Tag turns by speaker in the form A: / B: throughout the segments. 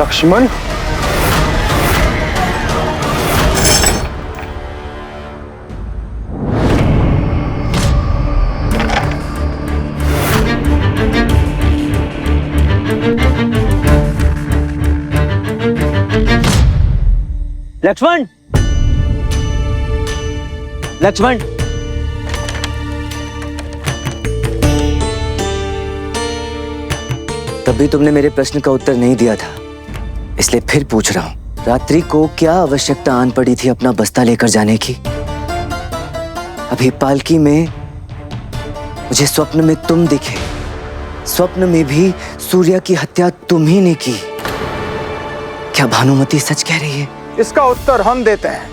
A: लक्ष्मण,
B: लक्ष्मण, लक्ष्मण, तभी तुमने मेरे प्रश्न का उत्तर नहीं दिया था, इसलिए फिर पूछ रहा हूं। रात्रि को क्या आवश्यकता आन पड़ी थी अपना बस्ता लेकर जाने की? अभी पालकी में मुझे स्वप्न में तुम दिखे, स्वप्न में भी सूर्या की हत्या तुम ही ने की। क्या भानुमति सच कह रही है?
A: इसका उत्तर हम देते हैं।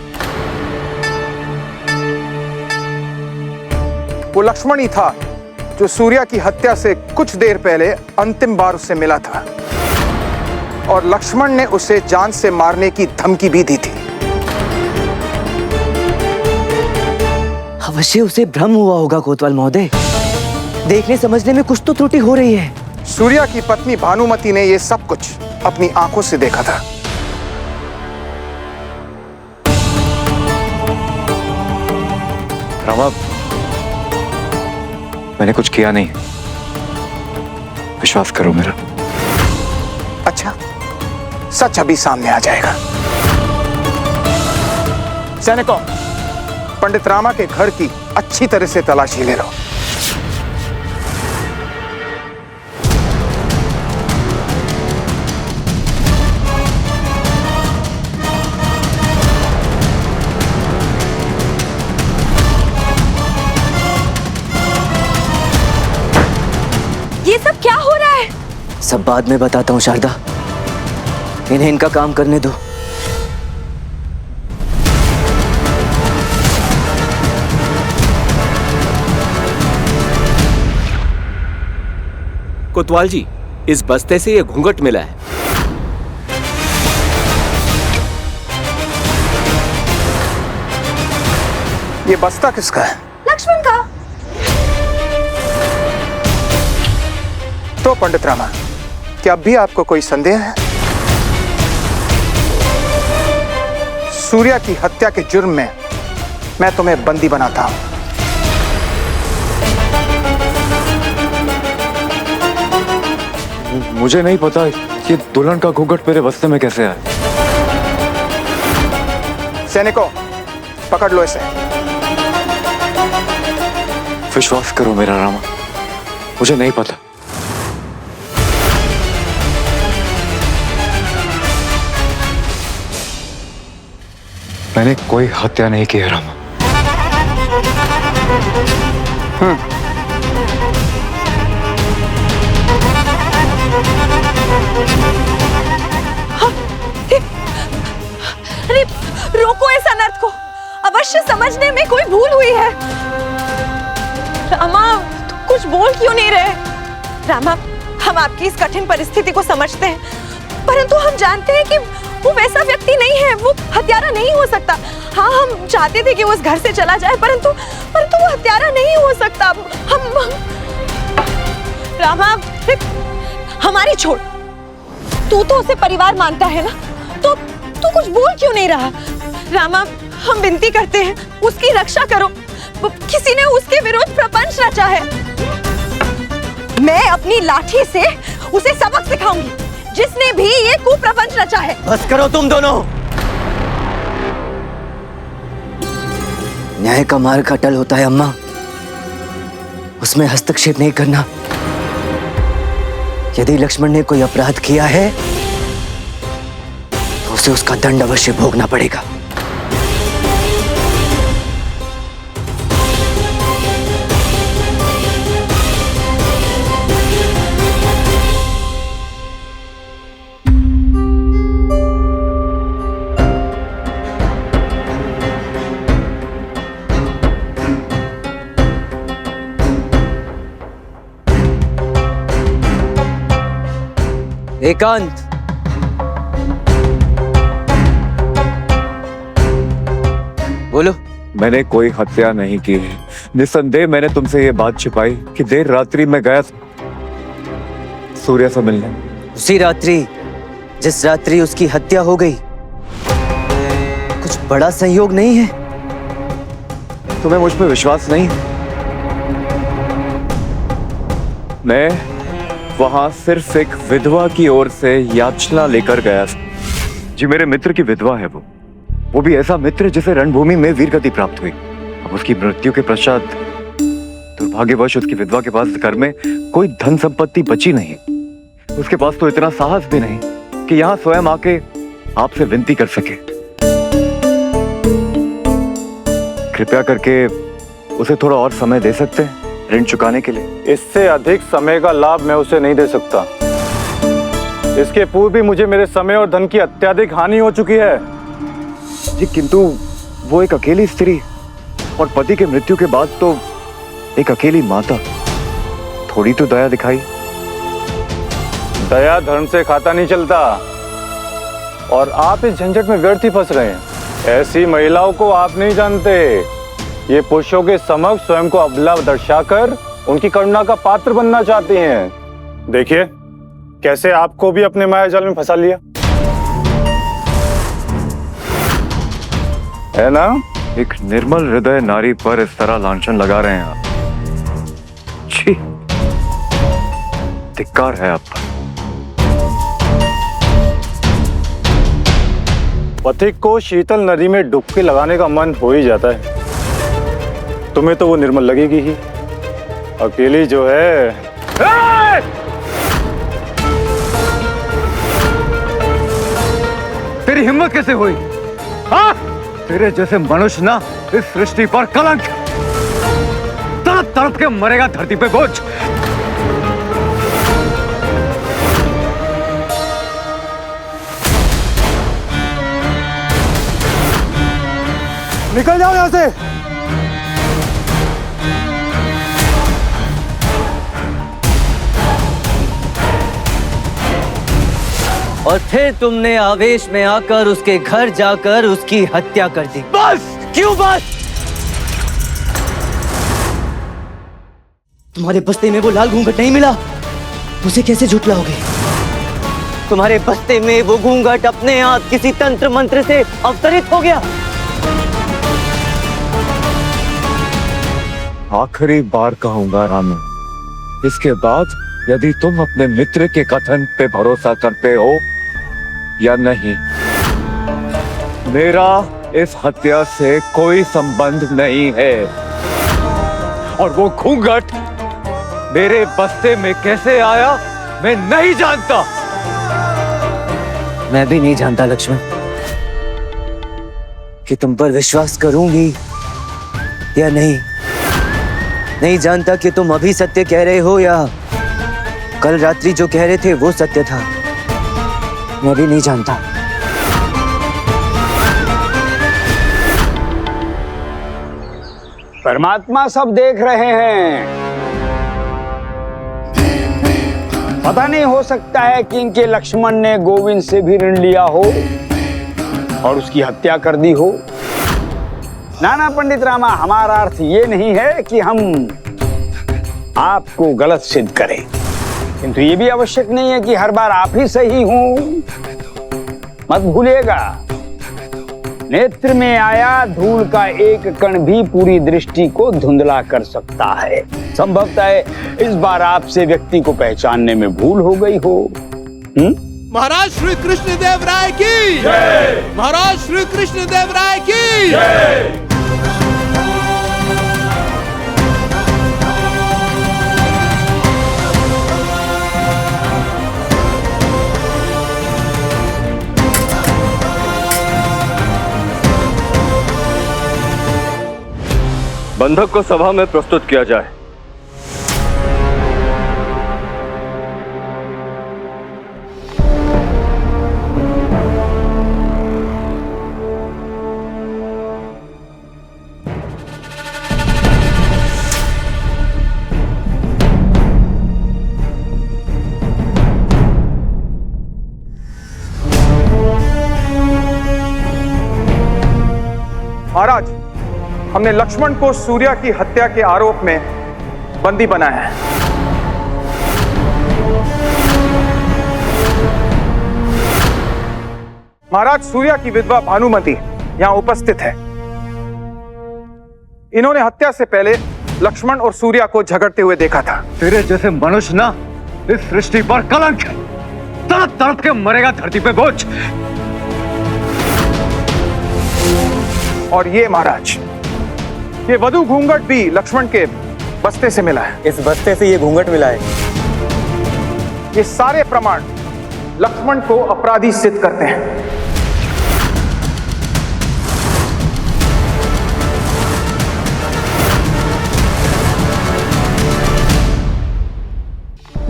A: वो लक्ष्मण ही था जो सूर्या की हत्या से कुछ देर पहले अंतिम बार उससे मिला था, और लक्ष्मण ने उसे जान से मारने की धमकी भी दी थी।
B: अवश्य उसे भ्रम हुआ होगा कोतवाल महोदय, देखने समझने में कुछ तो त्रुटि हो रही है।
A: सूर्या की पत्नी भानुमति ने यह सब कुछ अपनी आंखों से देखा था।
C: रामा, मैंने कुछ किया नहीं, विश्वास करो मेरा।
A: अच्छा, सच अभी सामने आ जाएगा। सैनिकों, पंडित रामा के घर की अच्छी तरह से तलाशी ले लो।
D: ये सब क्या हो रहा है?
B: सब बाद में बताता हूँ शारदा, इन्हें इनका काम करने दो।
E: कोतवाल जी, इस बस्ते से ये घूंघट मिला है।
A: ये बस्ता किसका है?
D: लक्ष्मण का।
A: तो पंडित रामा, क्या अब भी आपको कोई संदेह है? सूर्या की हत्या के जुर्म में मैं तुम्हें बंदी बनाता हूं।
C: मुझे नहीं पता ये दुल्हन का घूंघट मेरे बस्ते में कैसे आया।
A: सैनिकों, पकड़ लो इसे।
C: विश्वास करो मेरा रामा, मुझे नहीं पता। मैंने कोई हत्या नहीं की है रामा।
D: अरे रोको इस अनर्थ को, अवश्य समझने में कोई भूल हुई है। रामा, कुछ बोल क्यों नहीं रहे? रामा, हम आपकी इस कठिन परिस्थिति को समझते हैं, परंतु हम जानते हैं कि वो वैसा व्यक्ति नहीं है, वो हत्यारा नहीं हो सकता। हाँ, हम चाहते थे कि वो उस घर से चला जाए, परंतु वो हत्यारा नहीं हो सकता। हम रामा, हमारी छोड़, तू तो उसे परिवार मानता है ना, तो तू कुछ बोल क्यों नहीं रहा? रामा, हम विनती करते हैं, उसकी रक्षा करो। किसी ने उसके विरुद्ध प्रपंच रचा है। मैं अपनी लाठी से उसे सबक सिखाऊंगी, जिसने भी ये कुप्रपंच रचा है।
B: बस करो तुम दोनों। न्याय का मार्ग अटल होता है अम्मा, उसमें हस्तक्षेप नहीं करना। यदि लक्ष्मण ने कोई अपराध किया है तो उसे उसका दंड अवश्य भोगना पड़ेगा। एकांत, बोलो।
C: मैंने कोई हत्या नहीं की है। निस्संदेह मैंने तुमसे ये बात छिपाई कि देर रात्रि में गया सूर्या से मिलने।
B: उसी रात्रि जिस रात्रि उसकी हत्या हो गई कुछ बड़ा संयोग नहीं है?
C: तुम्हें मुझ पर विश्वास नहीं? मैं वहां सिर्फ एक विधवा की ओर से याचना लेकर गया था। जी, मेरे मित्र की विधवा है वो भी ऐसा मित्र जिसे रणभूमि में वीरगति प्राप्त हुई। अब उसकी मृत्यु के पश्चात दुर्भाग्यवश उसकी विधवा के पास घर में कोई धन संपत्ति बची नहीं। उसके पास तो इतना साहस भी नहीं कि यहां स्वयं आके आपसे विनती कर सके। कृपया करके उसे थोड़ा और समय दे सकते हैं ऋण चुकाने के लिए?
F: इससे अधिक समय का लाभ मैं उसे नहीं दे सकता। इसके पूर्व भी मुझे मेरे समय और धन की अत्यधिक हानि हो चुकी है।
C: जी, किंतु वो एक अकेली स्त्री और पति के मृत्यु के बाद तो एक अकेली माता। थोड़ी तो दया दिखाई।
F: दया धर्म से खाता नहीं चलता और आप इस झंझट में व्यर्थ ही फंस रहे हैं। ऐसी महिलाओं को आप नहीं जानते। ये पुरुषों के समक्ष स्वयं को अबला दर्शाकर उनकी करुणा का पात्र बनना चाहती हैं। देखिए कैसे आपको भी अपने मायाजाल में फंसा लिया है ना।
C: एक निर्मल हृदय नारी पर इस तरह लांछन लगा रहे हैं आप। छी, धिक्कार है आप पर।
F: पथिक को शीतल नदी में डुबकी लगाने का मन हो ही जाता है। तुम्हें तो वो निर्मल लगेगी ही, अकेली जो है।
C: तेरी हिम्मत कैसे हुई? हाँ? तेरे जैसे मनुष्य ना इस सृष्टि पर कलंक। तड़प तड़प के मरेगा धरती पे बोझ।
F: निकल जाओ यहां से।
B: और फिर तुमने आवेश में आकर उसके घर जाकर उसकी हत्या कर दी।
C: बस!
B: क्यों बस? तुम्हारे बस्ते में वो लाल घूंघट नहीं मिला, उसे कैसे झुठलाओगे? तुम्हारे बस्ते में वो घूंघट अपने आप किसी तंत्र मंत्र से अवतरित हो गया।
C: आखिरी बार कहूंगा रामू, इसके बाद यदि तुम अपने मित्र के कथन पे भरोसा करते हो या नहीं, मेरा इस हत्या से कोई संबंध नहीं है। और वो घूंघट मेरे बस्ते में कैसे आया मैं नहीं जानता।
B: मैं भी नहीं जानता लक्ष्मण कि तुम पर विश्वास करूंगी या नहीं। नहीं जानता कि तुम अभी सत्य कह रहे हो या कल रात्रि जो कह रहे थे वो सत्य था। मैं भी नहीं जानता।
G: परमात्मा सब देख रहे हैं। पता नहीं, हो सकता है कि इनके लक्ष्मण ने गोविंद से भी ऋण लिया हो और उसकी हत्या कर दी हो। नाना पंडित रामा, हमारा अर्थ ये नहीं है कि हम आपको गलत सिद्ध करें, किंतु ये भी आवश्यक नहीं है कि हर बार आप ही सही हों। मत भूलिएगा, नेत्र में आया धूल का एक कण भी पूरी दृष्टि को धुंधला कर सकता है। संभवतः इस बार आपसे व्यक्ति को पहचानने में भूल हो गई हो।
H: महाराज श्री कृष्ण देव राय की जय। महाराज श्री कृष्ण देव राय की जय।
C: बंधक को सभा में प्रस्तुत किया जाए।
A: महाराज, हमने लक्ष्मण को सूर्या की हत्या के आरोप में बंदी बनाया है। महाराज, सूर्या की विधवा भानुमति यहाँ उपस्थित है। इन्होंने हत्या से पहले लक्ष्मण और सूर्या को झगड़ते हुए देखा था।
C: तेरे जैसे मनुष्य ना इस सृष्टि पर कलंक है। तड़प तड़प के मरेगा धरती पे बोझ।
A: और ये महाराज, ये वधु घूंघट भी लक्ष्मण के बस्ते से मिला है।
B: इस बस्ते से ये घूंघट मिला है।
A: ये सारे प्रमाण लक्ष्मण को अपराधी सिद्ध करते हैं।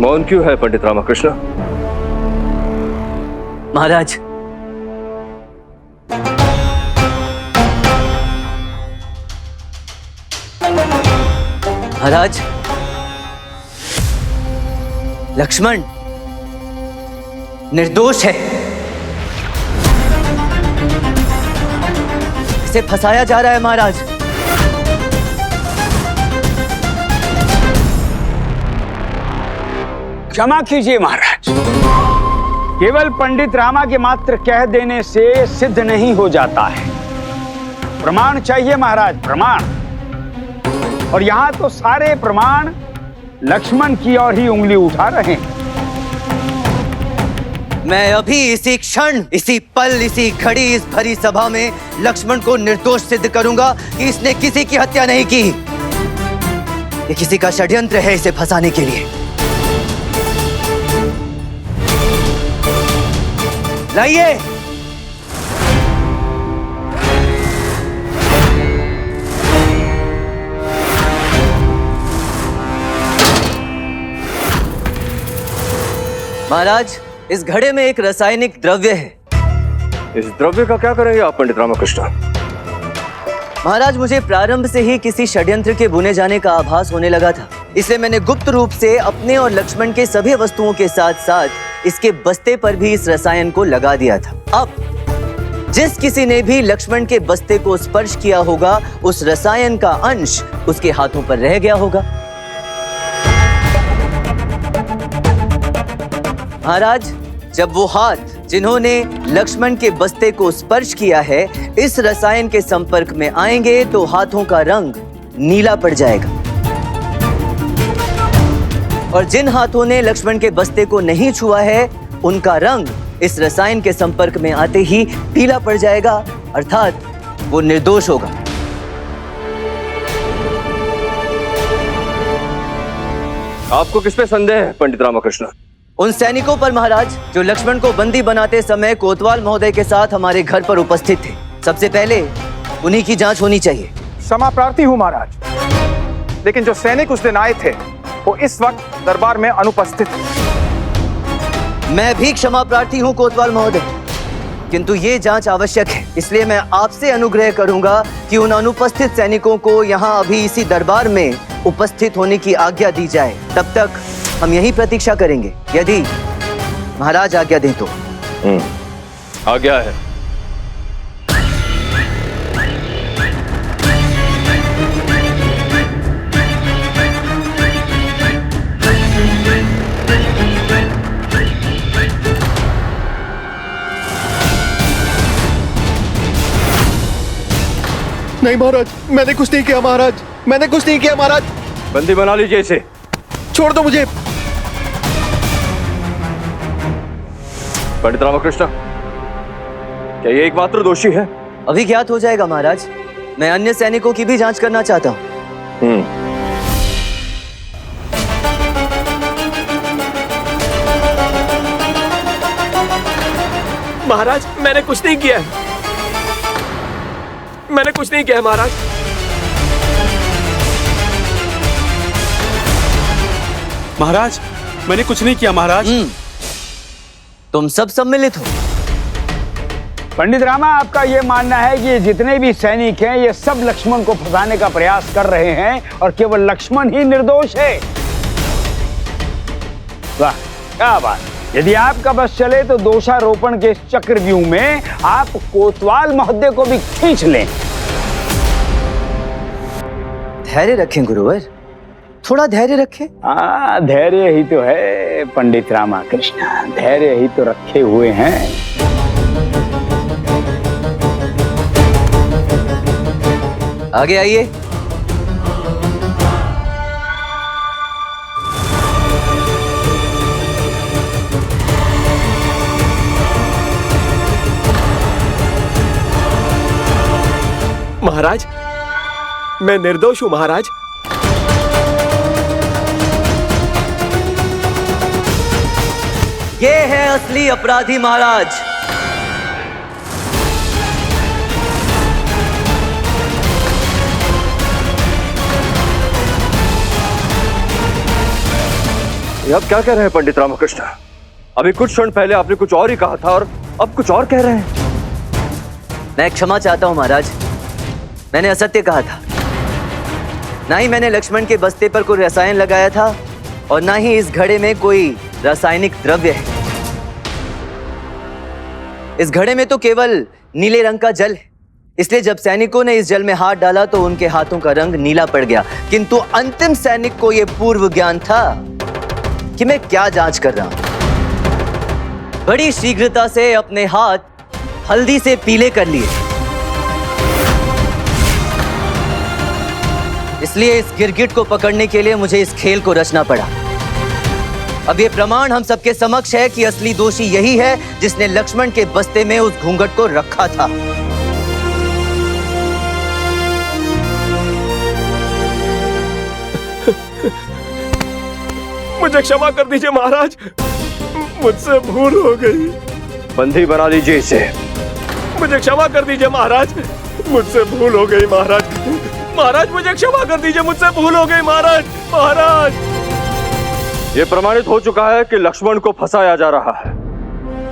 C: मौन क्यों है पंडित रामकृष्ण?
B: महाराज, महाराज, लक्ष्मण निर्दोष है। इसे फंसाया जा रहा है महाराज।
G: क्षमा कीजिए महाराज, केवल पंडित रामा के मात्र कह देने से सिद्ध नहीं हो जाता है। प्रमाण चाहिए महाराज, प्रमाण। और यहां तो सारे प्रमाण लक्ष्मण की ओर ही उंगली उठा रहे हैं।
B: मैं अभी इसी क्षण, इसी पल, इसी घड़ी, इस भरी सभा में लक्ष्मण को निर्दोष सिद्ध करूंगा कि इसने किसी की हत्या नहीं की। ये किसी का षड्यंत्र है इसे फंसाने के लिए। लाइए। महाराज, इस घड़े में एक रासायनिक द्रव्य है।
C: इस द्रव्य का क्या करेंगे आप पंडित रामकृष्ण?
B: महाराज, मुझे प्रारंभ से ही किसी षड्यंत्र के बुने जाने का आभास होने लगा था, इसलिए मैंने गुप्त रूप से अपने और लक्ष्मण के सभी वस्तुओं के साथ साथ इसके बस्ते पर भी इस रसायन को लगा दिया था। अब जिस किसी ने भी लक्ष्मण के बस्ते को स्पर्श किया होगा, उस रसायन का अंश उसके हाथों पर रह गया होगा। महाराज, जब वो हाथ जिन्होंने लक्ष्मण के बस्ते को स्पर्श किया है इस रसायन के संपर्क में आएंगे तो हाथों का रंग नीला पड़ जाएगा, और जिन हाथों ने लक्ष्मण के बस्ते को नहीं छुआ है उनका रंग इस रसायन के संपर्क में आते ही पीला पड़ जाएगा, अर्थात वो निर्दोष होगा।
C: आपको किस पे संदेह है पंडित रामकृष्ण?
B: उन सैनिकों पर महाराज जो लक्ष्मण को बंदी बनाते समय कोतवाल महोदय के साथ हमारे घर पर उपस्थित थे। सबसे पहले उन्हीं की जांच होनी चाहिए।
A: क्षमा प्रार्थी हूं महाराज, लेकिन जो सैनिक उस दिन आए थे वो इस वक्त दरबार में अनुपस्थित है।
B: मैं भी क्षमा प्रार्थी हूं कोतवाल महोदय, किंतु ये जांच आवश्यक है, इसलिए मैं आपसे अनुग्रह करूंगा कि उन अनुपस्थित सैनिकों को यहाँ अभी इसी दरबार में उपस्थित होने की आज्ञा दी जाए। तब तक हम यही प्रतीक्षा करेंगे, यदि महाराज आज्ञा दें तो।
C: आज्ञा है।
H: नहीं महाराज, मैंने कुछ नहीं किया महाराज, मैंने कुछ नहीं किया महाराज।
C: बंदी बना लीजिए इसे।
H: छोड़ दो मुझे।
C: पंडित रामकृष्ण, क्या ये एकमात्र दोषी है?
B: अभी ज्ञात हो जाएगा महाराज। मैं अन्य सैनिकों की भी जांच करना चाहता हूँ।
E: महाराज, मैंने कुछ नहीं किया है, मैंने कुछ नहीं किया है महाराज।
H: महाराज, मैंने कुछ नहीं किया महाराज।
B: तुम सब सम्मिलित हो।
G: पंडित रामा, आपका यह मानना है कि जितने भी सैनिक हैं ये सब लक्ष्मण को फंसाने का प्रयास कर रहे हैं और केवल लक्ष्मण ही निर्दोष है? वाह, क्या बात। यदि आपका बस चले तो दोषारोपण के इस चक्रव्यूह में आप कोतवाल महोदय को भी खींच लें।
B: धैर्य रखें गुरुवर, थोड़ा धैर्य रखें।
G: हाँ, धैर्य ही तो है पंडित रामकृष्ण, धैर्य ही तो रखे हुए हैं।
B: आगे आइए।
E: महाराज, मैं निर्दोष हूं महाराज।
B: ये है असली अपराधी महाराज।
C: ये आप क्या कह रहे हैं पंडित रामकृष्ण? अभी कुछ क्षण पहले आपने कुछ और ही कहा था और अब कुछ और कह रहे हैं।
B: मैं क्षमा चाहता हूं महाराज, मैंने असत्य कहा था। ना ही मैंने लक्ष्मण के बस्ते पर कोई रसायन लगाया था और ना ही इस घड़े में कोई रासायनिक द्रव्य है। इस घड़े में तो केवल नीले रंग का जल है, इसलिए जब सैनिकों ने इस जल में हाथ डाला तो उनके हाथों का रंग नीला पड़ गया। किंतु अंतिम सैनिक को यह पूर्व ज्ञान था कि मैं क्या जांच कर रहा हूं। बड़ी शीघ्रता से अपने हाथ हल्दी से पीले कर लिए, इसलिए इस गिरगिट को पकड़ने के लिए मुझे इस खेल को रचना पड़ा। अब ये प्रमाण हम सबके समक्ष है कि असली दोषी यही है जिसने लक्ष्मण के बस्ते में उस घूंघट को रखा था।
E: मुझे क्षमा कर दीजिए महाराज, मुझसे भूल हो गई।
C: बंदी बना लीजिए इसे।
E: मुझे क्षमा कर दीजिए महाराज, मुझसे भूल हो गई महाराज। महाराज मुझे क्षमा कर दीजिए, मुझसे भूल हो गई महाराज। महाराज,
C: यह प्रमाणित हो चुका है कि लक्ष्मण को फंसाया जा रहा है,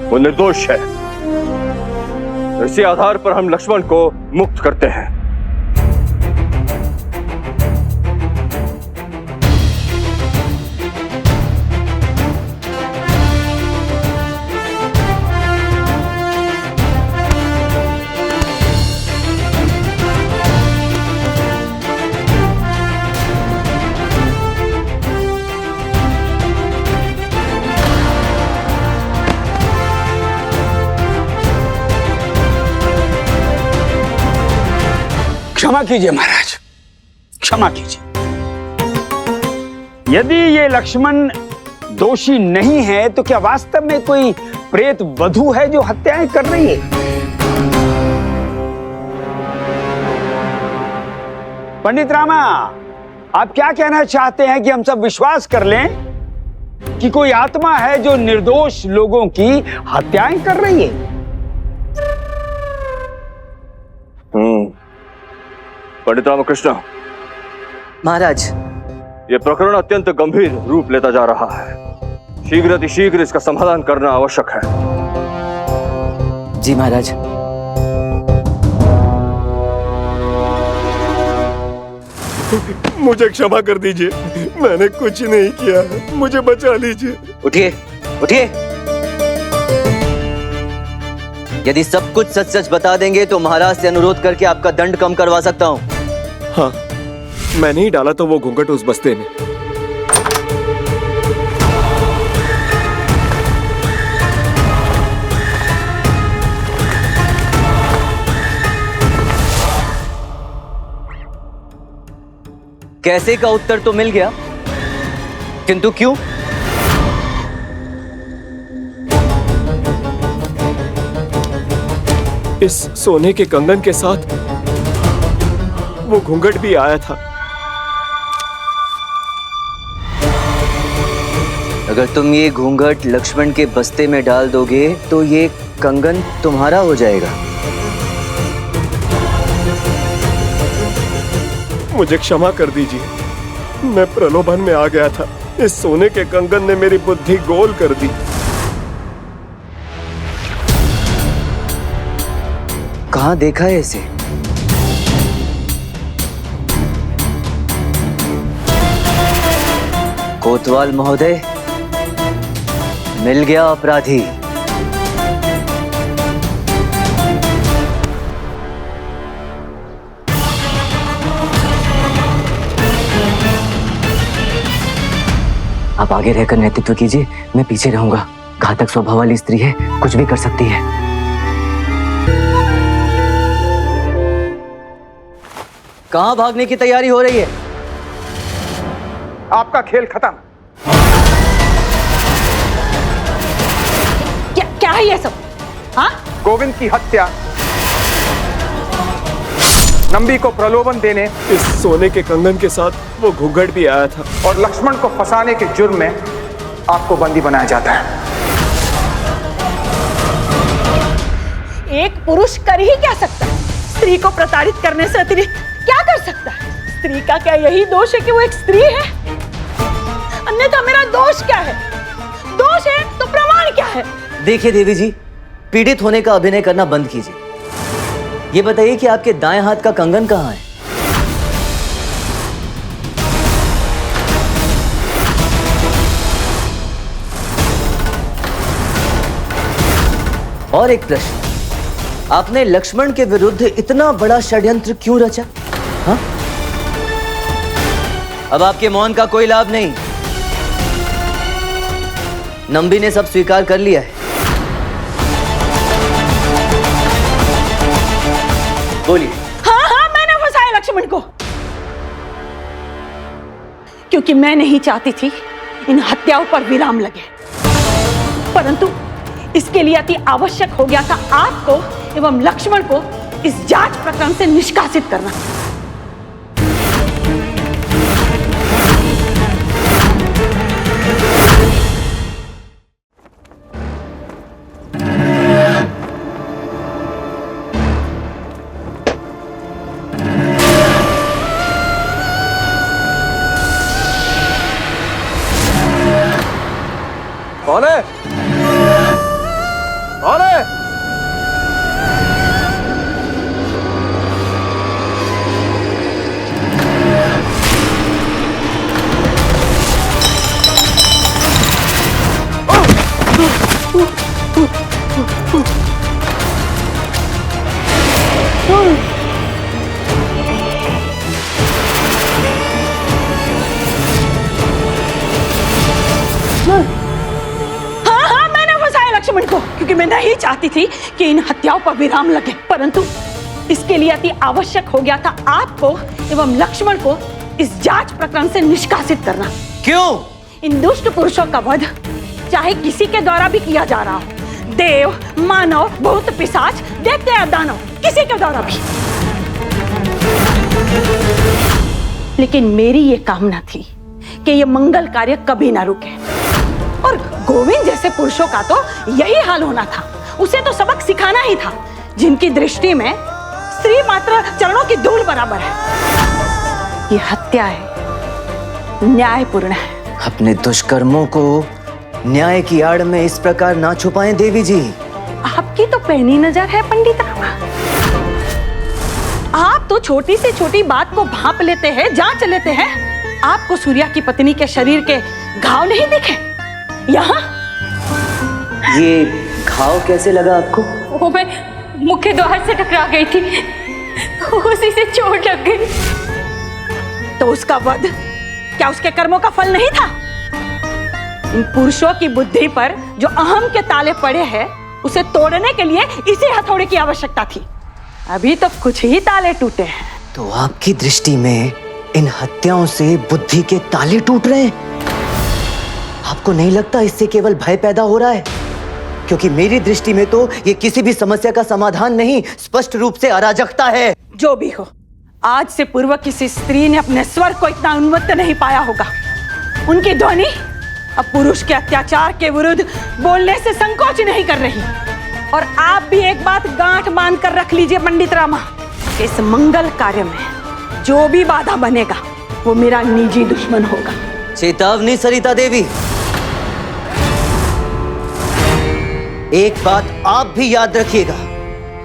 C: वो निर्दोष है। इसी आधार पर हम लक्ष्मण को मुक्त करते हैं।
G: क्षमा कीजिए महाराज, क्षमा कीजिए। यदि ये लक्ष्मण दोषी नहीं है तो क्या वास्तव में कोई प्रेत वधू है जो हत्याएं कर रही है? पंडित रामा, आप क्या कहना चाहते हैं कि हम सब विश्वास कर लें कि कोई आत्मा है जो निर्दोष लोगों की हत्याएं कर रही है?
C: पंडित रामकृष्ण
B: महाराज,
C: यह प्रकरण अत्यंत गंभीर रूप लेता जा रहा है। शीघ्र अतिशीघ्र इसका समाधान करना आवश्यक है।
B: जी महाराज।
E: मुझे क्षमा कर दीजिए, मैंने कुछ नहीं किया है, मुझे बचा लीजिए।
B: उठिए, उठिए। यदि सब कुछ सच सच बता देंगे तो महाराज से अनुरोध करके आपका दंड कम करवा सकता हूं।
E: हाँ, मैंने ही डाला तो वो घूंघट उस बस्ते में।
B: कैसे का उत्तर तो मिल गया, किंतु क्यों?
E: इस सोने के कंगन के साथ वो घूंघट भी आया था।
B: अगर तुम ये घूंघट लक्ष्मण के बस्ते में डाल दोगे तो ये कंगन तुम्हारा हो जाएगा।
E: मुझे क्षमा कर दीजिए, मैं प्रलोभन में आ गया था। इस सोने के कंगन ने मेरी बुद्धि गोल कर दी।
B: कहाँ देखा है इसे? कोतवाल महोदय, मिल गया अपराधी। आप आगे रहकर नेतृत्व कीजिए, मैं पीछे रहूंगा। घातक स्वभाव वाली स्त्री है, कुछ भी कर सकती है। कहां भागने की तैयारी हो रही है?
A: आपका खेल खत्म।
D: क्या है ये सब? हाँ?
A: गोविंद की हत्या, नंबी को प्रलोभन देने
E: इस सोने के कंगन के साथ वो घूंघट भी आया था।
A: और लक्ष्मण को फंसाने के जुर्म में आपको बंदी बनाया जाता है।
D: एक पुरुष कर ही क्या सकता है? स्त्री को प्रताड़ित करने से अतिरिक्त क्या कर सकता है? स्त्री का क्या यही दोष है कि वो एक स्त्री है? अन्यथा मेरा दोष क्या है? दोष है तो प्रमाण क्या है?
B: देखिए देवी जी, पीड़ित होने का अभिनय करना बंद कीजिए। ये बताइए कि आपके दाएं हाथ का कंगन कहां है? और एक प्रश्न, आपने लक्ष्मण के विरुद्ध इतना बड़ा षड्यंत्र क्यों रचा? हाँ? अब आपके मौन का कोई लाभ नहीं। नंबी ने सब स्वीकार कर लिया है। बोलिए।
D: हाँ, मैंने फंसाया लक्ष्मण को, क्योंकि मैं नहीं चाहती थी इन हत्याओं पर विराम लगे, परंतु इसके लिए अति आवश्यक हो गया था आपको एवं लक्ष्मण को इस जांच प्रकरण से निष्कासित करना।
E: कौन है? कौन है?
D: लक्ष्मण को, क्योंकि मैं नहीं चाहती थी कि इन हत्याओं पर विराम लगे, परंतु इसके लिए अति आवश्यक हो गया था आपको एवं लक्ष्मण को इस जांच प्रकरण से निष्कासित करना।
B: क्यों?
D: इन दुष्ट पुरुषों का वध चाहे किसी के द्वारा भी किया जा रहा हो, देव, मानव, भूत, पिशाच, दैत्य या दानव, किसी के द्वारा भी, लेकिन मेरी ये कामना थी कि ये मंगल कार्य कभी ना रुके। और गोविंद जैसे पुरुषों का तो यही हाल होना था। उसे तो सबक सिखाना ही था, जिनकी दृष्टि में स्त्री मात्र चरणों की धूल बराबर है। ये हत्या है, न्यायपूर्ण है।
B: अपने दुष्कर्मों को न्याय की आड़ में इस प्रकार ना छुपाएं देवी जी।
D: आपकी तो पैनी नजर है पंडित रामा। आप तो छोटी से छोटी बात को भांप लेते हैं, जांच लेते हैं। आपको सूर्या की पत्नी के शरीर के घाव नहीं दिखे? यहाँ
B: ये घाव कैसे लगा आपको?
I: वो मैं मुख्य द्वार से टकरा गई थी, उसी से चोट लग गई।
D: तो उसका वध क्या उसके कर्मों का फल नहीं था? इन पुरुषों की बुद्धि पर जो अहम के ताले पड़े हैं, उसे तोड़ने के लिए इसी हथौड़े की आवश्यकता थी। अभी तो कुछ ही ताले टूटे हैं।
B: तो आपकी दृष्टि में इन हत्याओं से बुद्धि के ताले टूट रहे हैं? आपको नहीं लगता इससे केवल भय पैदा हो रहा है? क्योंकि मेरी दृष्टि में तो ये किसी भी समस्या का समाधान नहीं, स्पष्ट रूप से अराजकता है।
D: जो भी हो, आज से पूर्व किसी स्त्री ने अपने स्वर को इतना उन्मत्त नहीं पाया होगा। उनकी ध्वनि अब पुरुष के अत्याचार के विरुद्ध बोलने से संकोच नहीं कर रही। और आप भी एक बात गांठ बांध कर रख लीजिए पंडित रामा, इस मंगल कार्य में जो भी बाधा बनेगा वो मेरा निजी दुश्मन होगा।
B: चेतावनी सरिता देवी, एक बात आप भी याद रखिएगा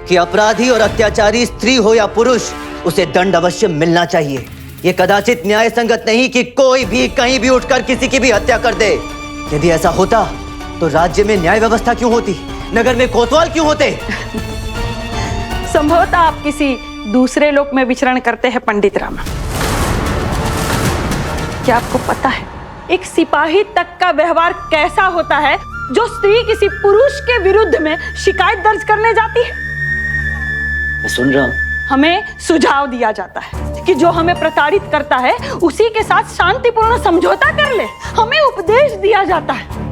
B: कि अपराधी और अत्याचारी स्त्री हो या पुरुष, उसे दंड अवश्य मिलना चाहिए। ये कदाचित न्याय संगत नहीं कि कोई भी कहीं भी उठकर किसी की भी हत्या कर दे। यदि ऐसा होता तो राज्य में न्याय व्यवस्था क्यों होती, नगर में कोतवाल क्यों होते?
D: संभवतः आप किसी दूसरे लोक में विचरण करते हैं पंडित रामा। क्या आपको पता है एक सिपाही तक का व्यवहार कैसा होता है जो स्त्री किसी पुरुष के विरुद्ध में शिकायत दर्ज करने जाती है?
B: मैं सुन रहा हूं।
D: हमें सुझाव दिया जाता है
J: कि जो हमें प्रताड़ित करता है उसी के साथ शांतिपूर्ण समझौता कर ले। हमें उपदेश दिया जाता है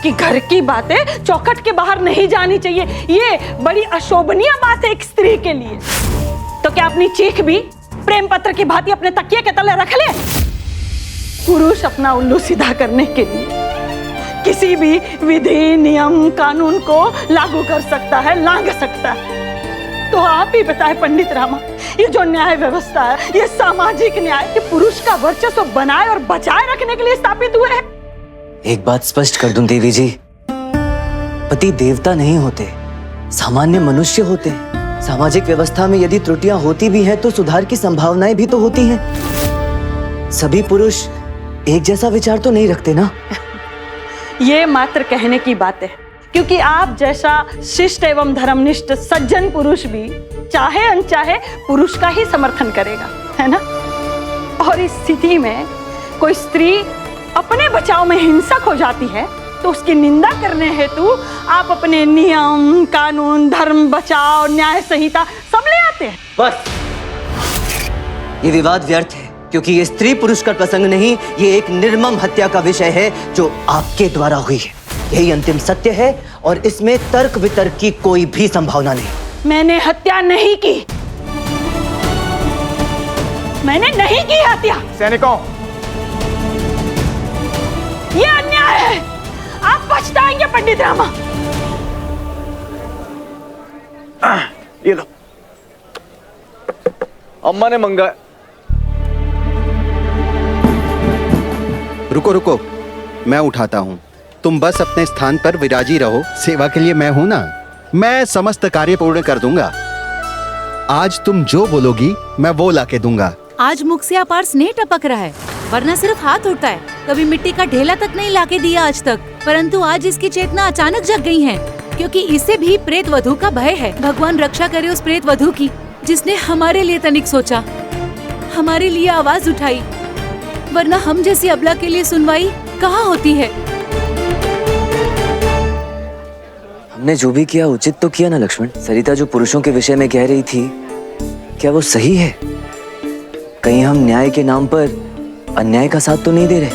J: कि घर की बातें चौखट के बाहर नहीं जानी चाहिए। ये बड़ी अशोभनीय बात है एक स्त्री के लिए। तो क्या अपनी चीख भी प्रेम पत्र की भांति अपने तकिए के तले रख ले? पुरुष अपना उल्लू सीधा करने के लिए किसी भी विधि, नियम, कानून को लागू कर सकता है, लांघ सकता है। तो आप ही बताएं पंडित रामा, ये जो न्याय व्यवस्था है, ये सामाजिक न्याय कि पुरुष का वर्चस्व बनाए और बचाए रखने के लिए स्थापित हुए हैं।
B: एक बात स्पष्ट कर दूं देवी जी, पति देवता नहीं होते, सामान्य मनुष्य होते हैं। सामाजिक व्यवस्था में यदि त्रुटियां होती भी हैं तो सुधार की संभावनाएं भी तो होती हैं। सभी पुरुष एक जैसा विचार तो नहीं रखते ना।
J: ये मात्र कहने की बात है, क्योंकि आप जैसा शिष्ट एवं धर्मनिष्ठ सज्जन पुरुष भी चाहे अनचाहे पुरुष का ही समर्थन करेगा, है ना? और इस स्थिति में कोई स्त्री अपने बचाव में हिंसक हो जाती है तो उसकी निंदा करने हेतु आप अपने नियम, कानून, धर्म, बचाव, न्याय संहिता सब ले आते हैं।
B: बस ये विवाद व्यर्थ है, क्योंकि ये स्त्री पुरुष का प्रसंग नहीं, ये एक निर्मम हत्या का विषय है जो आपके द्वारा हुई है। यही अंतिम सत्य है और इसमें तर्क वितर्क की कोई भी संभावना नहीं।
J: मैंने हत्या नहीं की, मैंने नहीं की हत्या।
A: सैनिकों,
J: ये अन्याय है, आप पछताएंगे पंडित रामा।
C: ये लो, अम्मा ने मंगाया।
H: रुको रुको, मैं उठाता हूँ। तुम बस अपने स्थान पर विराजी रहो, सेवा के लिए मैं हूं ना। मैं समस्त कार्य पूर्ण कर दूंगा। आज तुम जो बोलोगी मैं वो लाके दूंगा।
K: आज मुख से अपार स्नेह टपक रहा है, वरना सिर्फ हाथ उठता है। कभी मिट्टी का ढेला तक नहीं लाके दिया आज तक, परंतु आज इसकी चेतना अचानक जग गई है, क्योंकि इसे भी प्रेत वधू का भय है। भगवान रक्षा करे उस प्रेत वधू की, जिसने हमारे लिए तनिक सोचा, हमारे लिए आवाज उठाई, वरना हम जैसी अबला के लिए सुनवाई कहाँ होती है।
B: हमने जो भी किया उचित तो किया ना लक्ष्मण। सरिता जो पुरुषों के विषय में कह रही थी, क्या वो सही है? कहीं हम न्याय के नाम पर अन्याय का साथ तो नहीं दे रहे?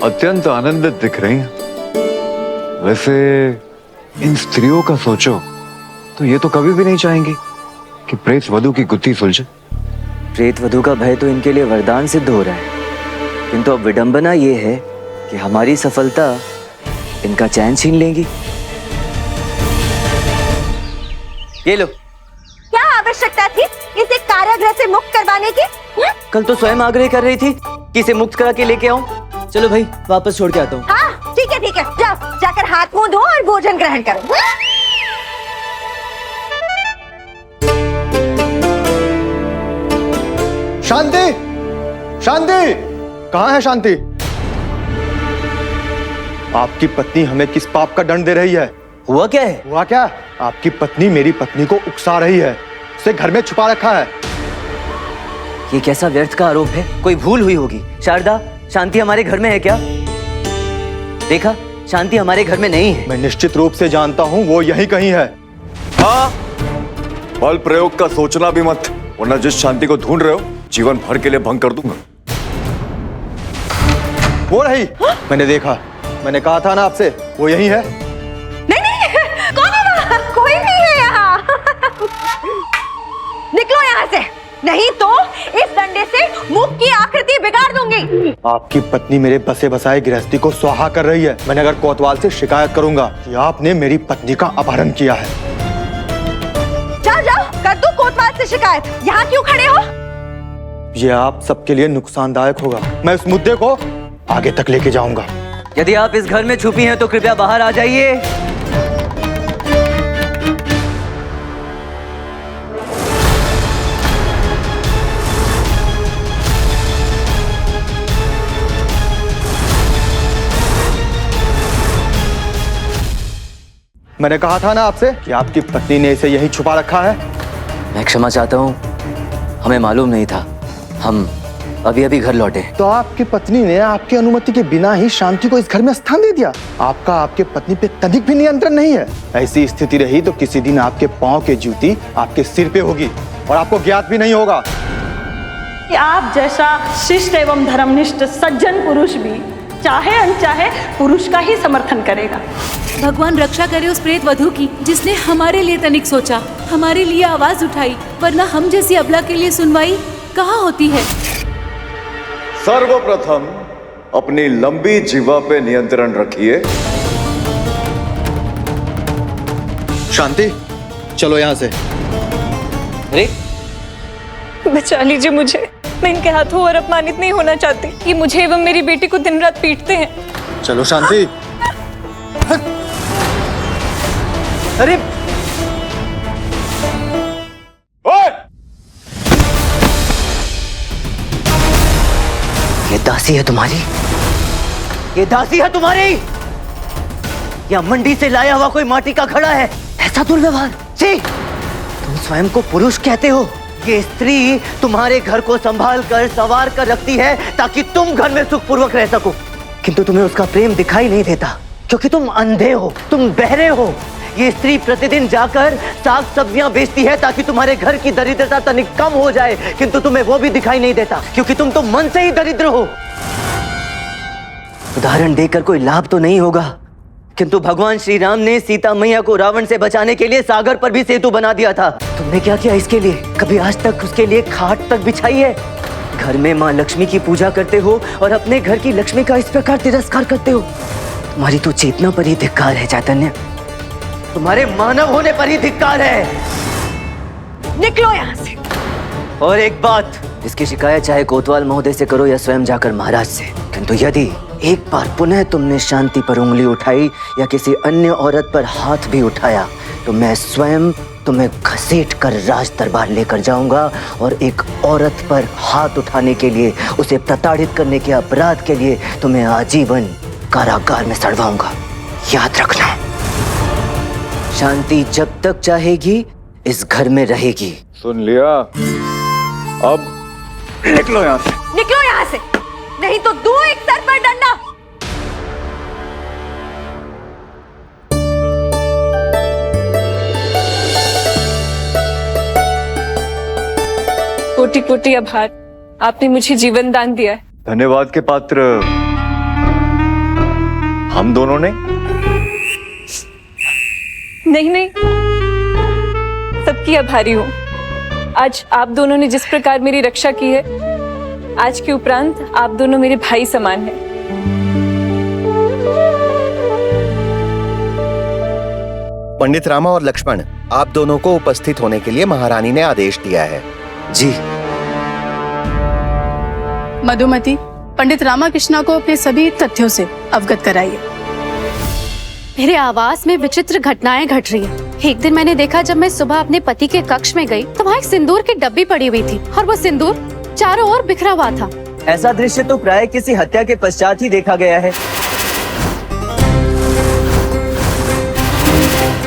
C: अत्यंत आनंदित दिख रही हैं। वैसे इन स्त्रियों का सोचो तो ये तो कभी भी नहीं चाहेंगी कि प्रेत वधू की गुत्थी सुलझे।
B: प्रेत वधू का भय तो इनके लिए वरदान सिद्ध हो रहा है, किंतु अब विडंबना ये है कि हमारी सफलता इनका चैन छीन लेंगी। ये लो।
D: क्या आवश्यकता थी इसे कारागृह से मुक्त करवाने की?
B: कल तो स्वयं आग्रह कर रही थी कि इसे मुक्त करा के लेके आऊं। चलो भाई, वापस छोड़ के आता हूँ।
D: हाँ ठीक है, जाओ, जाकर हाथ मुंह धो और भोजन ग्रहण करो।
A: शांति, शांति, कहाँ है शांति? आपकी पत्नी हमें किस पाप का दंड दे रही है?
B: हुआ क्या है?
A: हुआ क्या? आपकी पत्नी मेरी पत्नी को उकसा रही है, उसे घर में छुपा रखा है।
B: ये कैसा व्यर्थ का आरोप है? कोई भूल हुई होगी। शारदा, शांति हमारे घर में है क्या? देखा, शांति हमारे घर में नहीं है।
A: मैं निश्चित रूप से जानता हूँ वो यहीं कहीं है।
C: हाँ, बल प्रयोग का सोचना भी मत, वरना जिस शांति को ढूंढ रहे हो जीवन भर के लिए भंग कर दूंगा।
A: वो रही, मैंने देखा, मैंने कहा था ना आपसे, वो यही है।
D: नहीं नहीं, कौन है वहाँ? कोई नहीं है यहाँ। निकलो यहाँ से, नहीं तो इस डंडे से मुख की आकृति बिगाड़ दूंगी।
A: आपकी पत्नी मेरे बसे बसाए गृहस्थी को स्वाहा कर रही है। मैंने अगर कोतवाल से शिकायत करूंगा कि आपने मेरी पत्नी का अपहरण किया है।
D: जाओ जाओ, कर दो कोतवाल से शिकायत। यहाँ क्यों खड़े हो?
A: ये आप सबके लिए नुकसानदायक होगा। मैं इस मुद्दे को आगे तक लेके जाऊंगा।
B: यदि आप इस घर में छुपी हैं तो कृपया बाहर आ जाइए।
A: मैंने कहा था ना आपसे कि आपकी पत्नी ने इसे यहीं छुपा रखा है।
B: मैं क्षमा चाहता हूँ, हमें मालूम नहीं था। हम अभी अभी घर लौटे।
A: तो आपकी पत्नी ने आपकी अनुमति के बिना ही शांति को इस घर में स्थान दे दिया। आपका आपके पत्नी पे तनिक भी नियंत्रण नहीं है। ऐसी स्थिति रही तो किसी दिन आपके पांव की जूती आपके सिर पे होगी और आपको ज्ञात भी नहीं होगा।
J: कि आप जैसा शिष्ट एवं धर्मनिष्ठ सज्जन पुरुष भी चाहे अनचाहे पुरुष का ही समर्थन करेगा।
K: भगवान रक्षा करे उस प्रेत वधू की जिसने हमारे लिए तनिक सोचा, हमारे लिए आवाज उठाई, वरना हम जैसी अबला के लिए सुनवाई कहाँ होती है।
C: सर्वप्रथम अपनी लंबी जीवा पे नियंत्रण रखिए।
H: शांति, चलो यहाँ से।
B: अरे
I: बचा लीजिए मुझे, मैं इनके हाथों और अपमानित नहीं होना चाहती। ये मुझे एवं मेरी बेटी को दिन रात पीटते हैं।
H: चलो शांति।
B: अरे ये दासी है तुम्हारी, ये दासी है तुम्हारी, या मंडी से लाया हुआ कोई माटी का घड़ा है। ऐसा दुर्व्यवहार, छी! तुम स्वयं को पुरुष कहते हो। ये स्त्री तुम्हारे घर को संभाल कर संवार कर रखती है ताकि तुम घर में सुखपूर्वक रह सको, किंतु तुम्हें उसका प्रेम दिखाई नहीं देता क्योंकि तुम अंधे हो, तुम बहरे हो। ये स्त्री प्रतिदिन जाकर साग सब्जियां बेचती है ताकि तुम्हारे घर की दरिद्रता तनिक कम हो जाए, किंतु तुम्हें वो भी दिखाई नहीं देता क्योंकि तुम तो मन से ही दरिद्र हो। उदाहरण देकर कोई लाभ तो नहीं होगा, किंतु भगवान श्री राम ने सीता मैया को रावण से बचाने के लिए सागर पर भी सेतु बना दिया था। तुमने क्या किया इसके लिए? कभी आज तक उसके लिए खाट तक बिछाई है? घर में माँ लक्ष्मी की पूजा करते हो और अपने घर की लक्ष्मी का इस प्रकार तिरस्कार करते हो। तुम्हारी तो चेतना पर ही धिक्कार है चैतन्य, तुम्हारे मानव होने पर ही धिक्कार है।
D: निकलो यहाँ से।
B: और एक बात, इसकी शिकायत चाहे कोतवाल महोदय से करो या स्वयं जाकर महाराज से, किंतु यदि एक बार पुनः तुमने शांति पर उंगली उठाई या किसी अन्य औरत पर हाथ भी उठाया तो मैं स्वयं तुम्हें घसीट कर राज दरबार लेकर जाऊंगा और एक औरत पर हाथ उठाने के लिए, उसे प्रताड़ित करने के अपराध के लिए तुम्हें आजीवन कारागार में सड़वाऊंगा। याद रखना, शांति जब तक चाहेगी इस घर में रहेगी।
C: सुन लिया? अब निकलो यहाँ से।
D: निकलो यहाँ से, नहीं तो दो एक सर पर डंडा।
I: कोटि कोटि आभार, आपने मुझे जीवन दान दिया है।
C: धन्यवाद के पात्र हम दोनों ने
I: नहीं, सबकी आभारी हूँ। आज आप दोनों ने जिस प्रकार मेरी रक्षा की है, आज के उपरांत आप दोनों मेरे भाई समान हैं।
H: पंडित रामा और लक्ष्मण, आप दोनों को उपस्थित होने के लिए महारानी ने आदेश दिया है।
B: जी।
L: मधुमती, पंडित रामाकृष्णा को अपने सभी तथ्यों से अवगत कराइए।
M: मेरे आवास में विचित्र घटनाएं घट रही हैं। एक दिन मैंने देखा, जब मैं सुबह अपने पति के कक्ष में गई तो वहाँ एक सिंदूर की डब्बी पड़ी हुई थी और वो सिंदूर चारों ओर बिखरा हुआ था।
B: ऐसा दृश्य तो प्राय किसी हत्या के पश्चात ही देखा गया है।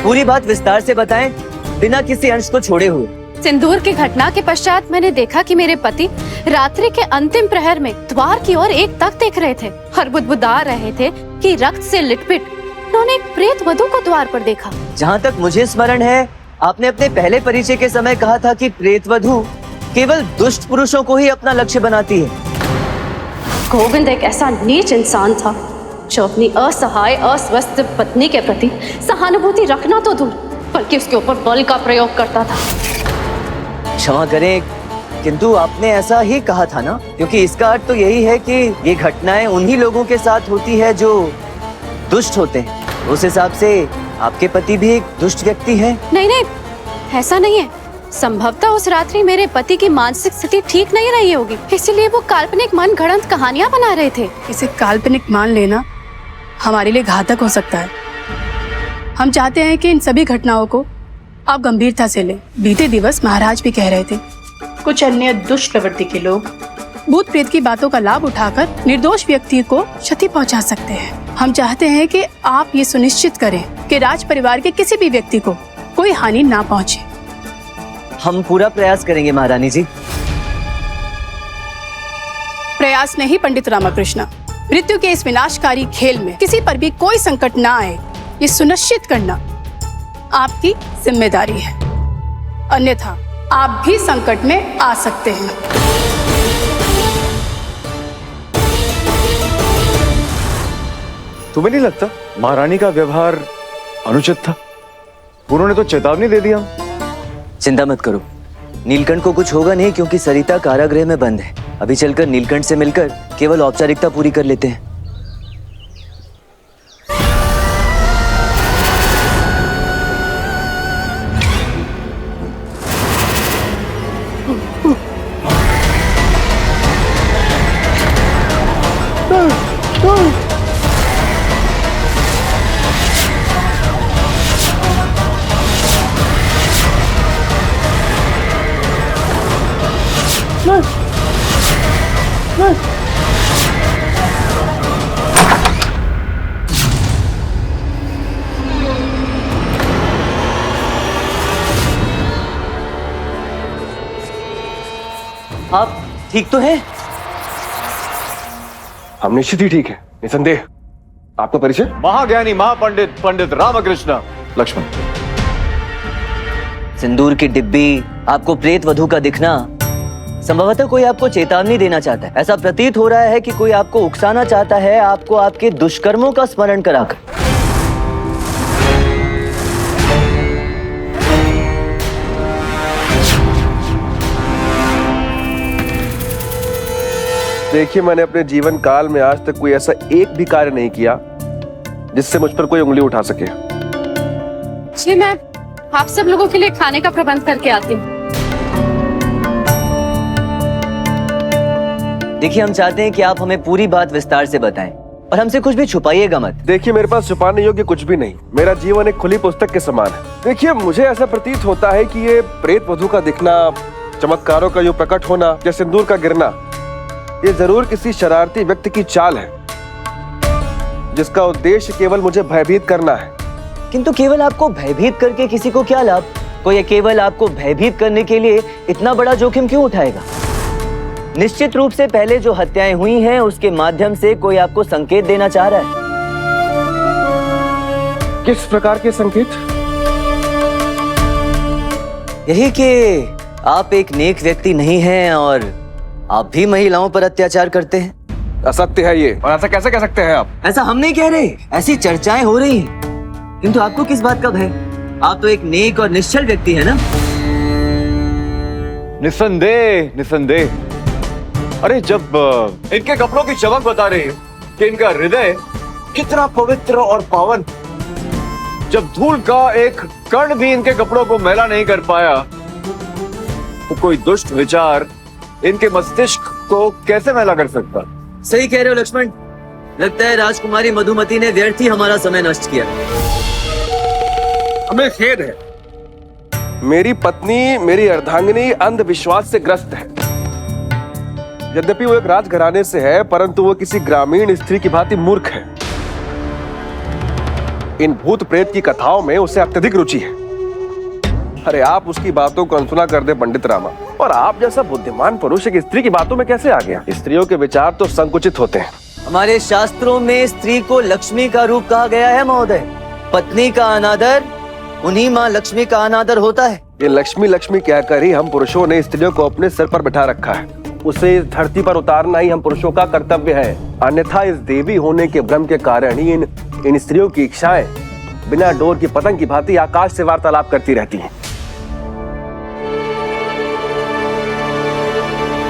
B: पूरी बात विस्तार से बताएं, बिना किसी अंश को छोड़े हुए।
M: सिंदूर की घटना के पश्चात मैंने देखा कि मेरे पति रात्रि के अंतिम प्रहर में द्वार की ओर एक तक देख रहे थे और बुदबुदा रहे थे कि रक्त से लिटपिट उन्होंने एक प्रेत वधू को द्वार पर देखा।
B: जहाँ तक मुझे स्मरण है, आपने अपने पहले परिचय के समय कहा था कि प्रेत वधू केवल दुष्ट पुरुषों को ही अपना लक्ष्य बनाती है।
M: गोविंद एक ऐसा नीच इंसान था जो अपनी असहाय अस्वस्थ पत्नी के प्रति सहानुभूति रखना तो दूर, बल्कि उसके ऊपर बल का प्रयोग करता था।
B: क्षमा करें, किंतु आपने ऐसा ही कहा था ना, क्योंकि इसका अर्थ तो यही है कि ये घटनाएं उन्हीं लोगों के साथ होती है जो दुष्ट होते हैं। उस हिसाब से आपके पति भी एक दुष्ट व्यक्ति है।
M: नहीं, ऐसा नहीं है। संभवतः उस रात्रि मेरे पति की मानसिक स्थिति ठीक नहीं रही होगी, इसलिए वो काल्पनिक मन गढ़ंत कहानियां बना रहे थे।
L: इसे काल्पनिक मान लेना हमारे लिए घातक हो सकता है। हम चाहते हैं कि इन सभी घटनाओं को आप गंभीरता से लें। बीते दिवस महाराज भी कह रहे थे, कुछ अन्य दुष्ट प्रवृत्ति के लोग भूत प्रेत की बातों का लाभ उठाकर निर्दोष व्यक्ति को क्षति पहुंचा सकते हैं। हम चाहते हैं कि आप ये सुनिश्चित करें कि राज परिवार के किसी भी व्यक्ति को कोई हानि ना पहुंचे।
B: हम पूरा प्रयास करेंगे महारानी जी।
L: प्रयास में ही पंडित रामकृष्ण मृत्यु के इस विनाशकारी खेल में किसी पर भी कोई संकट ना आए, ये सुनिश्चित करना आपकी जिम्मेदारी है। अन्यथा आप भी संकट में आ सकते हैं।
C: तुम्हें नहीं लगता महारानी का व्यवहार अनुचित था? उन्होंने तो चेतावनी दे दिया।
B: चिंता मत करो, नीलकंठ को कुछ होगा नहीं क्योंकि सरिता कारागृह में बंद है। अभी चलकर नीलकंठ से मिलकर केवल औपचारिकता पूरी कर लेते हैं। आप ठीक तो हैं?
E: हम निश्चित ही ठीक है, निसंदेह। आपका परिचय?
C: महाज्ञानी महापंडित पंडित रामकृष्ण लक्ष्मण।
B: सिंदूर की डिब्बी, आपको प्रेत वधू का दिखना, संभवतः कोई आपको चेतावनी देना चाहता है। ऐसा प्रतीत हो रहा है कि कोई आपको उकसाना चाहता है, आपको आपके दुष्कर्मों का स्मरण कराकर।
E: देखिए, मैंने अपने जीवन काल में आज तक कोई ऐसा एक भी कार्य नहीं किया जिससे मुझ पर कोई उंगली उठा सके।
M: जी, मैं आप सब लोगों के लिए खाने का प्रबंध करके आती हूँ।
B: देखिए, हम चाहते हैं कि आप हमें पूरी बात विस्तार से बताएं और हमसे कुछ भी छुपाइएगा मत।
E: देखिए, मेरे पास छुपाने योग्य कुछ भी नहीं। मेरा जीवन एक खुली पुस्तक के समान है। देखिए, मुझे ऐसा प्रतीत होता है कि ये प्रेत वधू का दिखना, चमत्कारों का यूं प्रकट होना या सिंदूर का गिरना, ये जरूर किसी शरारती व्यक्ति की चाल है जिसका उद्देश्य केवल मुझे भयभीत करना है।
B: किंतु केवल आपको भयभीत करके किसी को क्या लाभ? कोई केवल आपको भयभीत करने के लिए इतना बड़ा जोखिम क्यों उठाएगा? निश्चित रूप से पहले जो हत्याएं हुई हैं उसके माध्यम से कोई आपको संकेत देना चाह रहा है।
E: किस प्रकार के संकेत?
B: यही कि आप एक नेक व्यक्ति नहीं हैं और आप भी महिलाओं पर अत्याचार करते हैं।
E: असत्य है ये, और ऐसा कैसे कह सकते हैं आप?
B: ऐसा हम नहीं कह रहे, ऐसी चर्चाएं हो रही हैं। किंतु आपको किस बात का भय? आप तो एक नेक और निश्चल व्यक्ति है ना?
C: निसंदेह निसंदेह। अरे, जब इनके कपड़ों की चमक बता रही है कि इनका हृदय कितना पवित्र और पावन, जब धूल का एक कण भी इनके कपड़ों को मैला नहीं कर पाया, तो कोई दुष्ट विचार इनके मस्तिष्क को कैसे मैला कर सकता?
B: सही कह रहे हो लक्ष्मण। लगता है राजकुमारी मधुमती ने व्यर्थ ही हमारा समय नष्ट किया।
E: हमें खेद है, मेरी पत्नी, मेरी अर्धांगिनी अंधविश्वास से ग्रस्त है। यद्यपि वो एक राजघराने से है, परंतु वो किसी ग्रामीण स्त्री की भांति मूर्ख है। इन भूत प्रेत की कथाओं में उसे अत्यधिक रुचि है। अरे, आप उसकी बातों को अनसुना कर दे पंडित रामा, और आप जैसा बुद्धिमान पुरुष एक स्त्री की बातों में कैसे आ गया? स्त्रियों के विचार तो संकुचित होते हैं।
B: हमारे शास्त्रों में स्त्री को लक्ष्मी का रूप कहा गया है महोदय। पत्नी का अनादर उन्हीं माँ लक्ष्मी का अनादर होता है।
E: ये लक्ष्मी लक्ष्मी कहकर ही हम पुरुषों ने स्त्रियों को अपने सिर पर बिठा रखा है। उसे इस धरती पर उतारना ही हम पुरुषों का कर्तव्य है। अन्यथा इस देवी होने के भ्रम के कारण ही इन स्त्रियों की इच्छाएं बिना डोर की पतंग की भांति आकाश से वार्तालाप करती रहती हैं।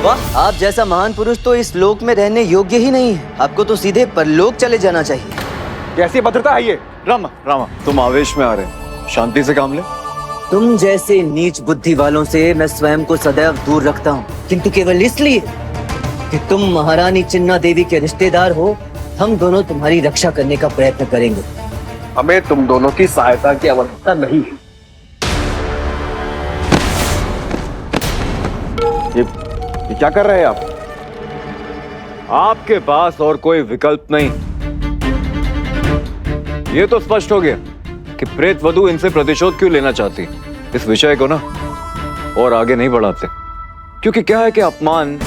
B: वाह, आप जैसा महान पुरुष तो इस लोक में रहने योग्य ही नहीं है। आपको तो सीधे परलोक चले जाना चाहिए।
E: कैसी भद्रता है ये?
C: रामा रामा, तुम आवेश में आ रहे हैं, शांति से काम ले।
B: तुम जैसे नीच बुद्धि वालों से मैं स्वयं को सदैव दूर रखता हूँ, किंतु केवल इसलिए कि तुम महारानी चिन्ना देवी के रिश्तेदार हो। हम दोनों तुम्हारी रक्षा करने का प्रयत्न करेंगे।
E: हमें तुम दोनों की सहायता की आवश्यकता नहीं है। ये क्या कर रहे हैं आप?
C: आपके पास और कोई विकल्प नहीं। ये तो स्पष्ट हो गया कि प्रेत वधू इनसे प्रतिशोध क्यों लेना चाहती। इस विषय को ना और आगे नहीं बढ़ाते, क्योंकि क्या है कि अपमान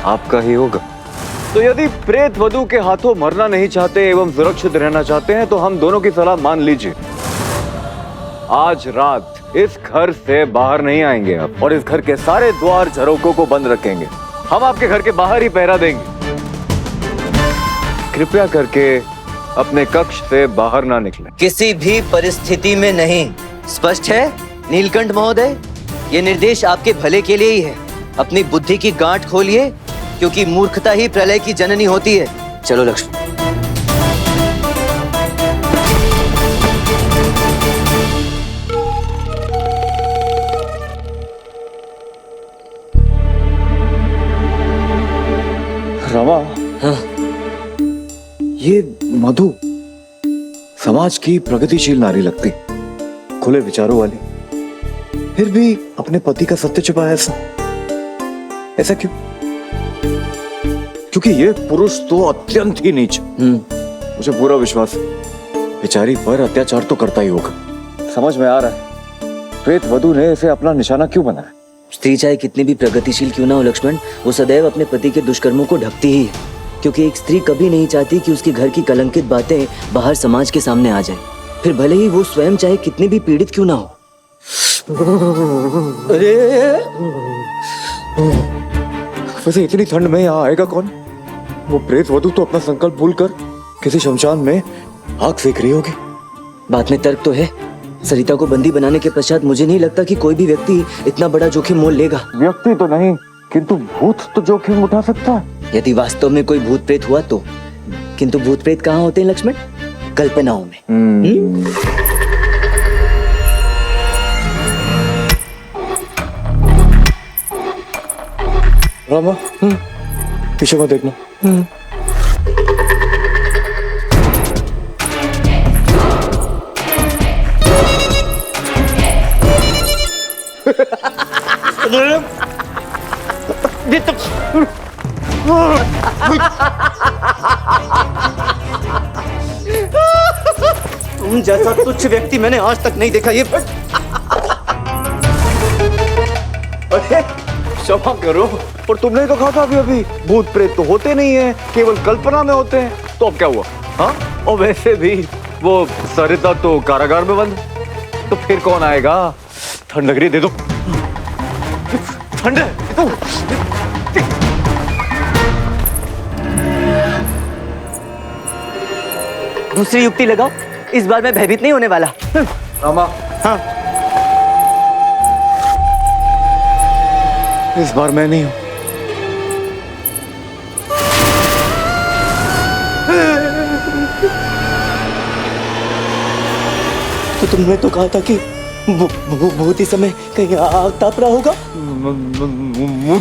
C: आपका ही होगा। तो यदि प्रेत वधू के हाथों मरना नहीं चाहते एवं सुरक्षित रहना चाहते हैं तो हम दोनों की सलाह मान लीजिए। आज रात इस घर से बाहर नहीं आएंगे आप, और इस घर के सारे द्वार झरोकों को बंद रखेंगे। हम आपके घर के बाहर ही पहरा देंगे। कृपया करके अपने कक्ष से बाहर ना निकलें।
B: किसी भी परिस्थिति में नहीं। स्पष्ट है नीलकंठ महोदय? ये निर्देश आपके भले के लिए ही है। अपनी बुद्धि की गांठ खोलिए, क्योंकि मूर्खता ही प्रलय की जननी होती है। चलो लक्ष्मण।
C: रमा,
B: हाँ?
C: ये मधु समाज की प्रगतिशील नारी लगती, खुले विचारों वाली, फिर भी अपने पति का सत्य छुपाया ऐसा क्यों? क्योंकि ये पुरुष तो अत्यंत ही नीच। मुझे पूरा विश्वास है बेचारी पर अत्याचार तो करता ही होगा। समझ में आ रहा है प्रेत वधू ने इसे अपना निशाना क्यों बनाया।
B: स्त्री चाहे कितनी भी प्रगतिशील क्यों ना हो लक्ष्मण, वो सदैव अपने पति के दुष्कर्मों को ढकती ही है, क्योंकि एक स्त्री कभी नहीं चाहती कि उसके घर की कलंकित बातें बाहर समाज के सामने आ जाए, फिर भले ही वो स्वयं चाहे कितनी भी पीड़ित क्यों ना हो।
C: अरे वैसे इतनी ठंड में यहाँ आएगा कौन? वो प्रेत वधू तो अपना संकल्प भूलकर किसी शमशान में आग सेक रही होगी।
B: बात में तर्क तो है। सरिता को बंदी बनाने के पश्चात मुझे नहीं लगता कि कोई भी व्यक्ति इतना बड़ा जोखिम मोल लेगा।
C: व्यक्ति तो नहीं, किंतु भूत तो जोखिम उठा सकता है।
B: यदि वास्तव में कोई भूत प्रेत हुआ तो, किंतु भूत प्रेत कहाँ होते हैं लक्ष्मण? कल्पनाओं में।
C: रामा, पीछे मत देखना।
B: तुम जैसा तुच्छ व्यक्ति मैंने आज तक नहीं देखा। ये
C: अरे क्षमा करो, और तुमने तो कहा था अभी भूत प्रेत तो होते नहीं है, केवल कल्पना में होते हैं। तो अब क्या हुआ? हाँ, और वैसे भी वो सरिता तो कारागार में बंद, तो फिर कौन आएगा? ठंड लग रही, दे दो। ठंड है, दे दो।
B: दूसरी युक्ति लगाओ, इस बार मैं भयभीत नहीं होने वाला।
C: रामा,
B: हाँ,
C: इस बार मैं नहीं हूं।
B: तो तुमने तो कहा था कि भूत इस समय कहीं आग ताप रहा होगा।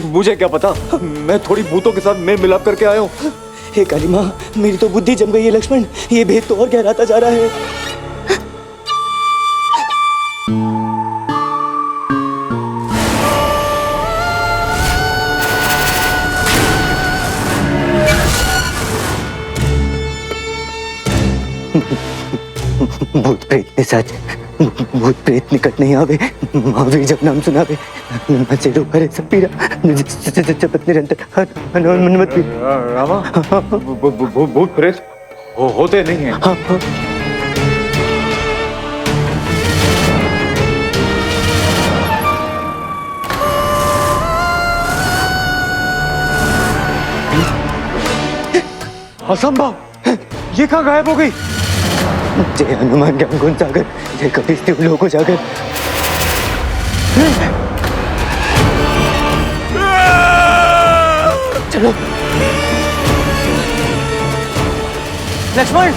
C: मुझे क्या पता, मैं थोड़ी भूतों के साथ मेल मिलाप करके आया हूँ।
B: हे काली माँ, मेरी तो बुद्धि जम गई है लक्ष्मण। ये भेद तो और गहराता जा रहा है। भूत प्रेत के साथ भूत प्रेत निकट नहीं आवे, महावीर जब नाम सुनावे, नचे रो भरे सब पीरा, जपत निरंतर हनुमत भी।
C: रामा, भूत प्रेत होते नहीं हैं।
B: हाँ, हाँ।
C: असंभव, ये कहाँ गायब हो गई?
B: जय हनुमान ज्ञान गुण सागर, जय कपीस लोको जागर। चलो लक्ष्मण,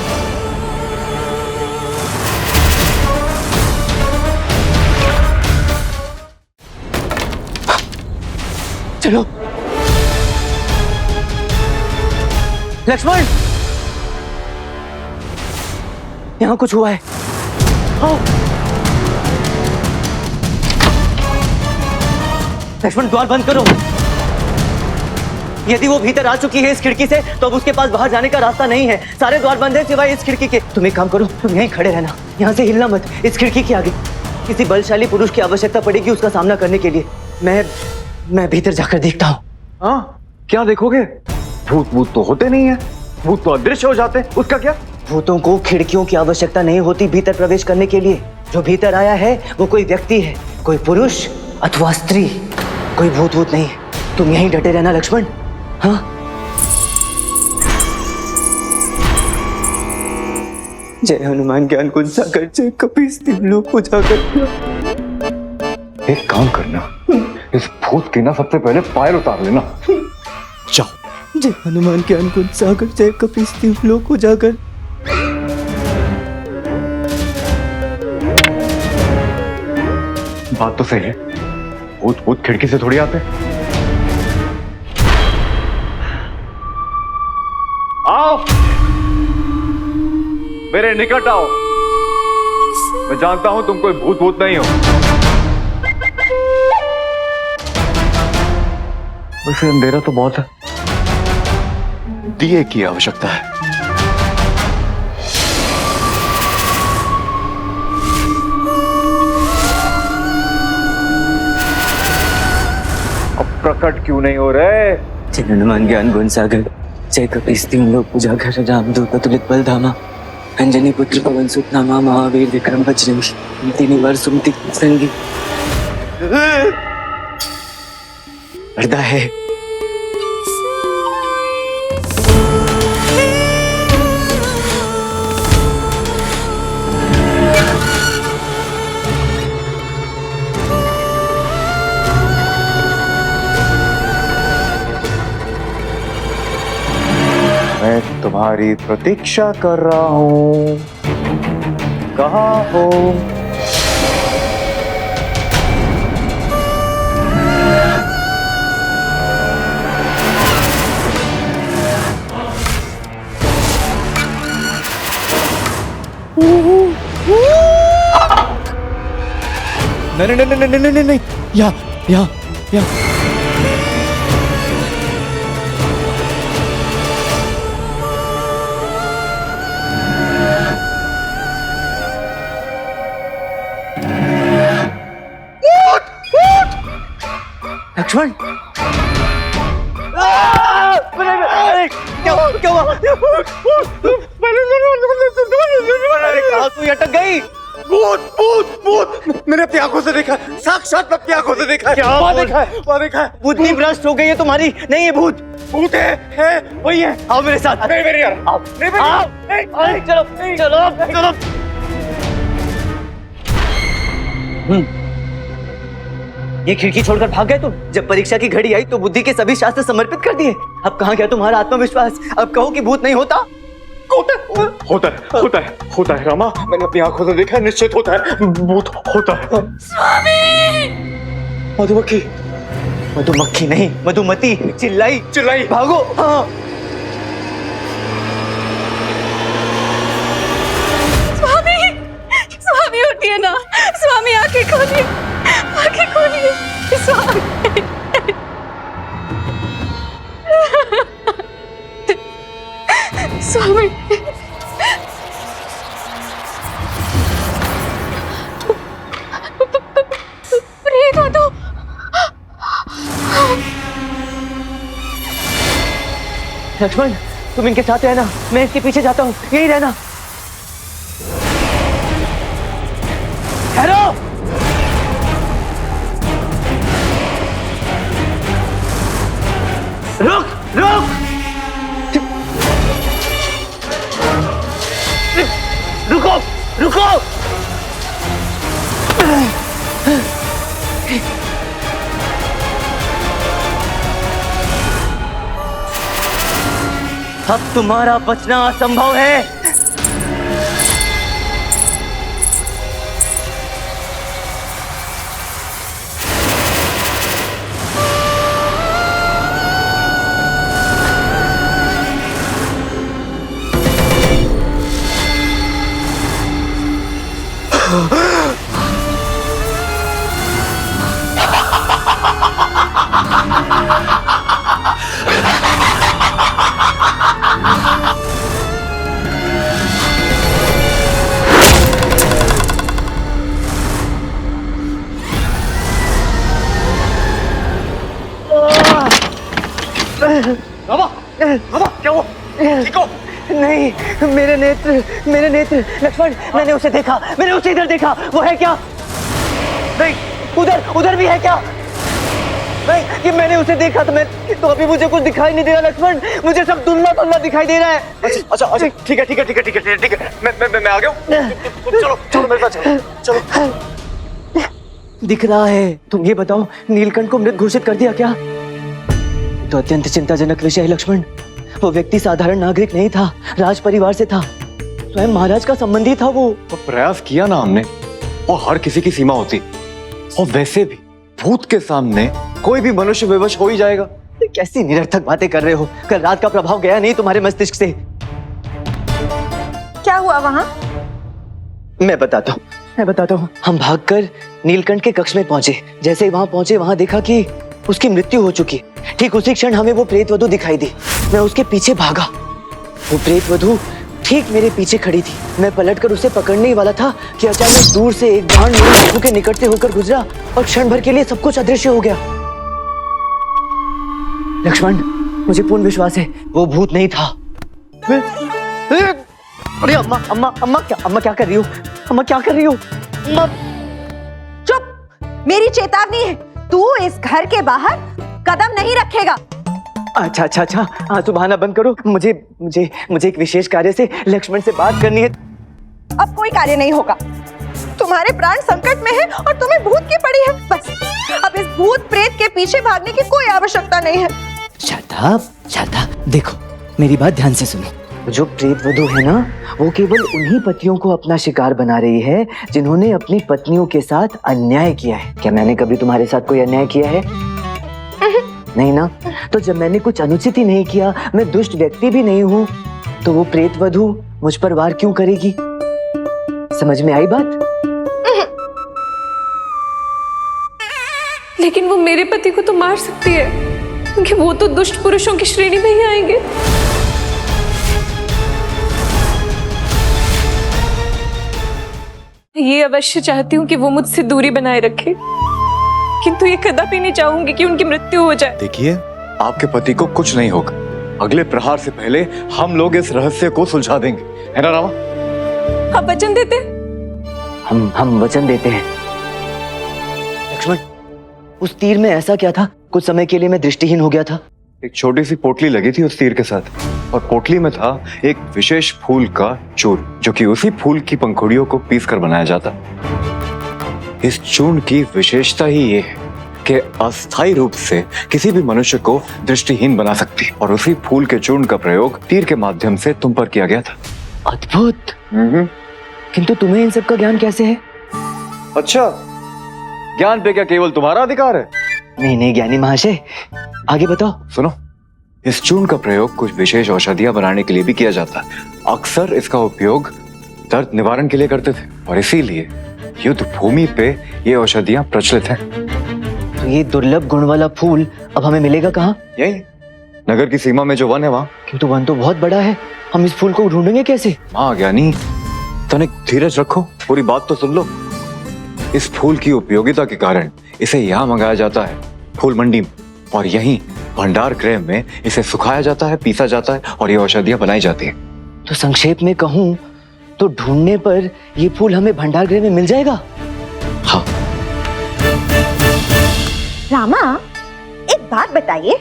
B: चलो लक्ष्मण, यहाँ कुछ हुआ है। आओ लक्ष्मण, द्वार बंद करो। यदि वो भीतर आ चुकी है इस खिड़की से, तो अब उसके पास बाहर जाने का रास्ता नहीं है। सारे द्वार बंद हैं सिवाय इस खिड़की के। तुम एक काम करो, तुम यहीं खड़े रहना, यहाँ से हिलना मत। इस खिड़की के आगे किसी बलशाली पुरुष की आवश्यकता पड़ेगी उसका सामना करने के लिए। मैं भीतर जाकर देखता हूँ।
C: हाँ, क्या देखोगे? भूत भूत तो होते नहीं है, भूत तो अदृश्य हो जाते, उसका क्या?
B: भूतों को खिड़कियों की आवश्यकता नहीं होती भीतर प्रवेश करने के लिए। जो भीतर आया है वो कोई व्यक्ति है, कोई पुरुष अथवा स्त्री, कोई भूत भूत नहीं है। तुम यहीं डटे रहना लक्ष्मण। हाँ, जय हनुमान ज्ञान गुण सागर, जय कपीस तिलोक उजागर।
C: एक काम करना, इस भूत की ना सबसे पहले पायल उतार लेना।
B: जाओ। जय हनुमान ज्ञान गुण सागर, जय कपीस तिलोक उजागर।
C: बात तो सही है, भूत भूत खिड़की से थोड़ी आते। आओ, मेरे निकट आओ। मैं जानता हूं तुम कोई भूत भूत नहीं हो। वैसे अंधेरा तो बहुत है, दिए की आवश्यकता है। अब प्रकट क्यों नहीं हो रहे?
B: जय हनुमान ज्ञान गुण सागर, जय कपीस तिलोक उजागर, रामदूत अतुलित बल धामा, अंजनी पुत्र पवन सुत नामा, महावीर विक्रम बजरंगी, तीन बार सुमति संगी। पर्दा है।
C: मैं तुम्हारी प्रतीक्षा कर रहा हूं, कहाँ हो?
B: नहीं नहीं नहीं नहीं नहीं नहीं, यहाँ। लक्ष्मण, क्या हुआ? कहा तू अटक गई?
A: भूत मैंने अपनी आंखों से देखा, साक्षात अपनी आंखों से देखा।
B: क्या देखा है? बुद्धि भ्रष्ट हो गई है तुम्हारी। नहीं है भूत
A: है वही है।
B: आओ मेरे साथ।
A: मेरे यार आओ।
B: चलो। ये खिड़की छोड़कर भाग गए तुम। जब परीक्षा की घड़ी आई तो बुद्धि के सभी शास्त्र समर्पित कर दिए। अब कहाँ गया तुम्हारा आत्मविश्वास? अब कहो कि भूत नहीं होता।
C: होता है रामा, मैंने अपनी आंखों से देखा है, निश्चित होता है, भूत होता है।
B: स्वामी! मधुमक्खी नहीं, मधुमती। चिल्लाई भागो। हाँ।
I: स्वामी उठिए ना, स्वामी आंखें खोलिए, स्वामी। स्वामी, प्रेत हो तो।
B: लक्ष्मण, तुम इनके साथ रहना, मैं इसके पीछे जाता हूँ। यही रहना। ठहरो। रुक। रुको। अब तुम्हारा बचना असंभव है। नहीं, मेरे नेत्र लक्ष्मण, मैंने उसे देखा, मैंने उसे इधर देखा। वो है क्या? नहीं, उधर भी है क्या? नहीं, कि मैंने उसे देखा तो अभी मुझे कुछ दिखाई नहीं दे रहा लक्ष्मण, मुझे सब धुंधला दिखाई दे रहा है।
C: अच्छा, ठीक है, मैं आ गया हूँ। चलो मेरे साथ चलो।
B: दिख रहा है। तुम ये बताओ, नीलकंठ को मृत घोषित कर दिया क्या? तो अत्यंत चिंताजनक विषय है लक्ष्मण। वो व्यक्ति साधारण नागरिक नहीं था, राज परिवार से था, स्वयं महाराज का संबंधी था वो।
C: प्रयास किया ना हमने, और हर किसी की सीमा होती। और वैसे भी भूत के सामने कोई भी मनुष्य विवश हो ही जाएगा।
B: कैसी निरर्थक बातें कर रहे हो? कल रात का प्रभाव गया नहीं तुम्हारे मस्तिष्क से?
D: क्या हुआ वहां?
B: मैं बताता हूँ। हम भागकर नीलकंठ के कक्ष में पहुंचे। जैसे ही वहां पहुंचे, वहां देखा कि उसकी मृत्यु हो चुकी। ठीक उसी क्षण हमें वो प्रेत वधू दिखाई दी। मैं उसके पीछे भागा। वो प्रेत वधू ठीक मेरे पीछे खड़ी थी। मैं पलटकर उसे पकड़ने ही वाला था कि अचानक दूर से एक बाण मेरी आंखों के निकट से होकर गुजरा और क्षण भर के लिए सब कुछ अदृश्य हो गया। लक्ष्मण, मुझे पूर्ण विश्वास है वो भूत नहीं था। अरे अम्मा क्या कर रही हो? अम्मा क्या कर रही हो?
D: चुप! मेरी चेतावनी है, तू इस घर के बाहर कदम नहीं रखेगा।
B: अच्छा, आंसू बहाना बंद करो। मुझे एक विशेष कार्य से लक्ष्मण से बात करनी है।
D: अब कोई कार्य नहीं होगा। तुम्हारे प्राण संकट में है और तुम्हें भूत की पड़ी है। बस अब इस भूत प्रेत के पीछे भागने की कोई आवश्यकता नहीं है।
B: शारदा, देखो मेरी बात ध्यान से सुनो। जो प्रेत वधू है ना, वो केवल उन्हीं पतियों को अपना शिकार बना रही है जिन्होंने अपनी पत्नियों के साथ अन्याय किया है। क्या मैंने कभी तुम्हारे साथ कोई अन्याय किया है? नहीं ना? तो जब मैंने कुछ अनुचित ही नहीं किया, मैं दुष्ट व्यक्ति भी नहीं हूँ, तो वो प्रेत वधू मुझ पर वार क्यों करेगी? समझ में आई बात?
I: लेकिन वो मेरे पति को तो मार सकती है, क्योंकि वो तो दुष्ट पुरुषों की श्रेणी में ही आएंगे। ये अवश्य चाहती हूँ कि वो मुझसे दूरी बनाए रखे, किंतु ये कदापि नहीं चाहूंगी कि उनकी मृत्यु हो जाए।
C: देखिए, आपके पति को कुछ नहीं होगा। अगले प्रहार से पहले हम लोग इस रहस्य को सुलझा देंगे, है ना रामा?
I: आप वचन देते?
B: हम वचन देते हैं। लक्ष्मण, उस तीर में ऐसा क्या था? कुछ समय के लिए मैं दृष्टिहीन हो गया था।
C: एक छोटी सी पोटली लगी थी उस तीर के साथ, और पोटली में था एक विशेष फूल का चूर्ण, जो कि उसी फूल की पंखुड़ियों को पीस कर बनाया जाता। इस चूर्ण की विशेषता ही ये है कि अस्थायी रूप से किसी भी मनुष्य को दृष्टिहीन बना सकती, और उसी फूल के चूर्ण का प्रयोग तीर के माध्यम से तुम पर किया गया था।
B: अद्भुत। किंतु तुम्हें इन सब का ज्ञान कैसे है?
C: अच्छा, ज्ञान पे क्या केवल तुम्हारा अधिकार है?
B: नहीं ज्ञानी महाशय, आगे बताओ।
C: सुनो, इस चूर्ण का प्रयोग कुछ विशेष औषधियां बनाने के लिए भी किया जाता है। अक्सर इसका उपयोग दर्द निवारण के लिए करते थे, और इसीलिए युद्ध भूमि पे ये औषधियां प्रचलित हैं।
B: तो ये दुर्लभ गुण वाला फूल अब हमें मिलेगा कहाँ?
C: यही नगर की सीमा में जो वन है वहाँ।
B: किंतु वन तो बहुत बड़ा है, हम इस फूल को ढूंढेंगे कैसे?
C: हाँ ज्ञानी, तनिक धीरज रखो, पूरी बात तो सुन लो। इस फूल की उपयोगिता के कारण इसे यहाँ मंगाया जाता है, फूल मंडी में, और यहीं भंडार गृह में इसे सुखाया जाता है, पीसा जाता है, और ये औषधियां बनाई जाती है।
B: तो संक्षेप में कहूँ तो ढूंढने पर ये फूल हमें भंडार गृह में मिल जाएगा?
C: हाँ।
D: रामा, एक बात बताइए,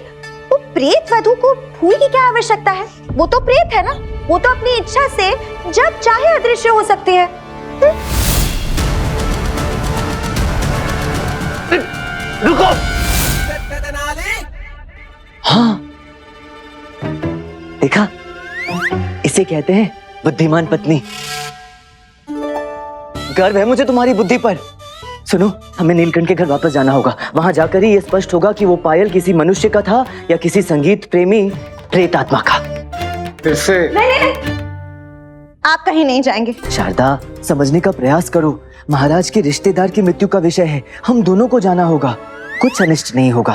D: वो प्रेत वधू को फूल की क्या आवश्यकता है? वो तो प्रेत है ना, वो तो अपनी इच्छा से जब चाहे अदृश्य हो सकती है।
B: रुको। हाँ, देखा, इसे कहते हैं बुद्धिमान पत्नी। गर्व है मुझे तुम्हारी बुद्धि पर। सुनो, हमें नीलकंठ के घर वापस जाना होगा। वहां जाकर ही ये स्पष्ट होगा कि वो पायल किसी मनुष्य का था या किसी संगीत प्रेमी प्रेत आत्मा का।
C: फिर से
D: नहीं, आप कहीं नहीं जाएंगे।
B: शारदा, समझने का प्रयास करो। महाराज के रिश्तेदार की मृत्यु का विषय है, हम दोनों को जाना होगा, कुछ अनिष्ट नहीं होगा।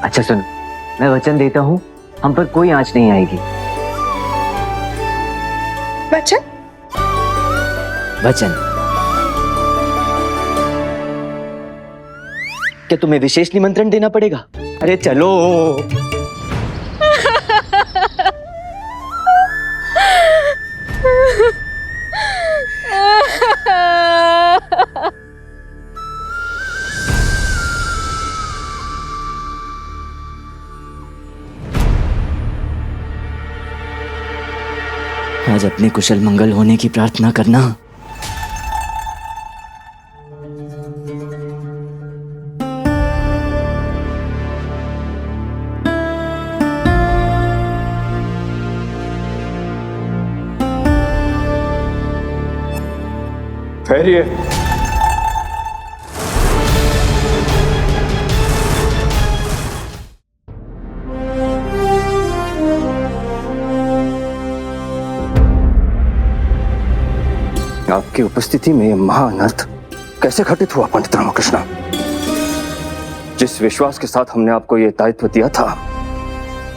B: अच्छा सुन, मैं वचन देता हूँ, हम पर कोई आंच नहीं आएगी।
D: वचन?
B: वचन। क्या तुम्हें विशेष निमंत्रण देना पड़ेगा? अरे चलो। आज अपने कुशल मंगल होने की प्रार्थना करना।
F: ठहरिए।
N: आपकी उपस्थिति में यह महाअनर्थ कैसे घटित हुआ पंडित रामकृष्ण? जिस विश्वास के साथ हमने आपको यह दायित्व दिया था,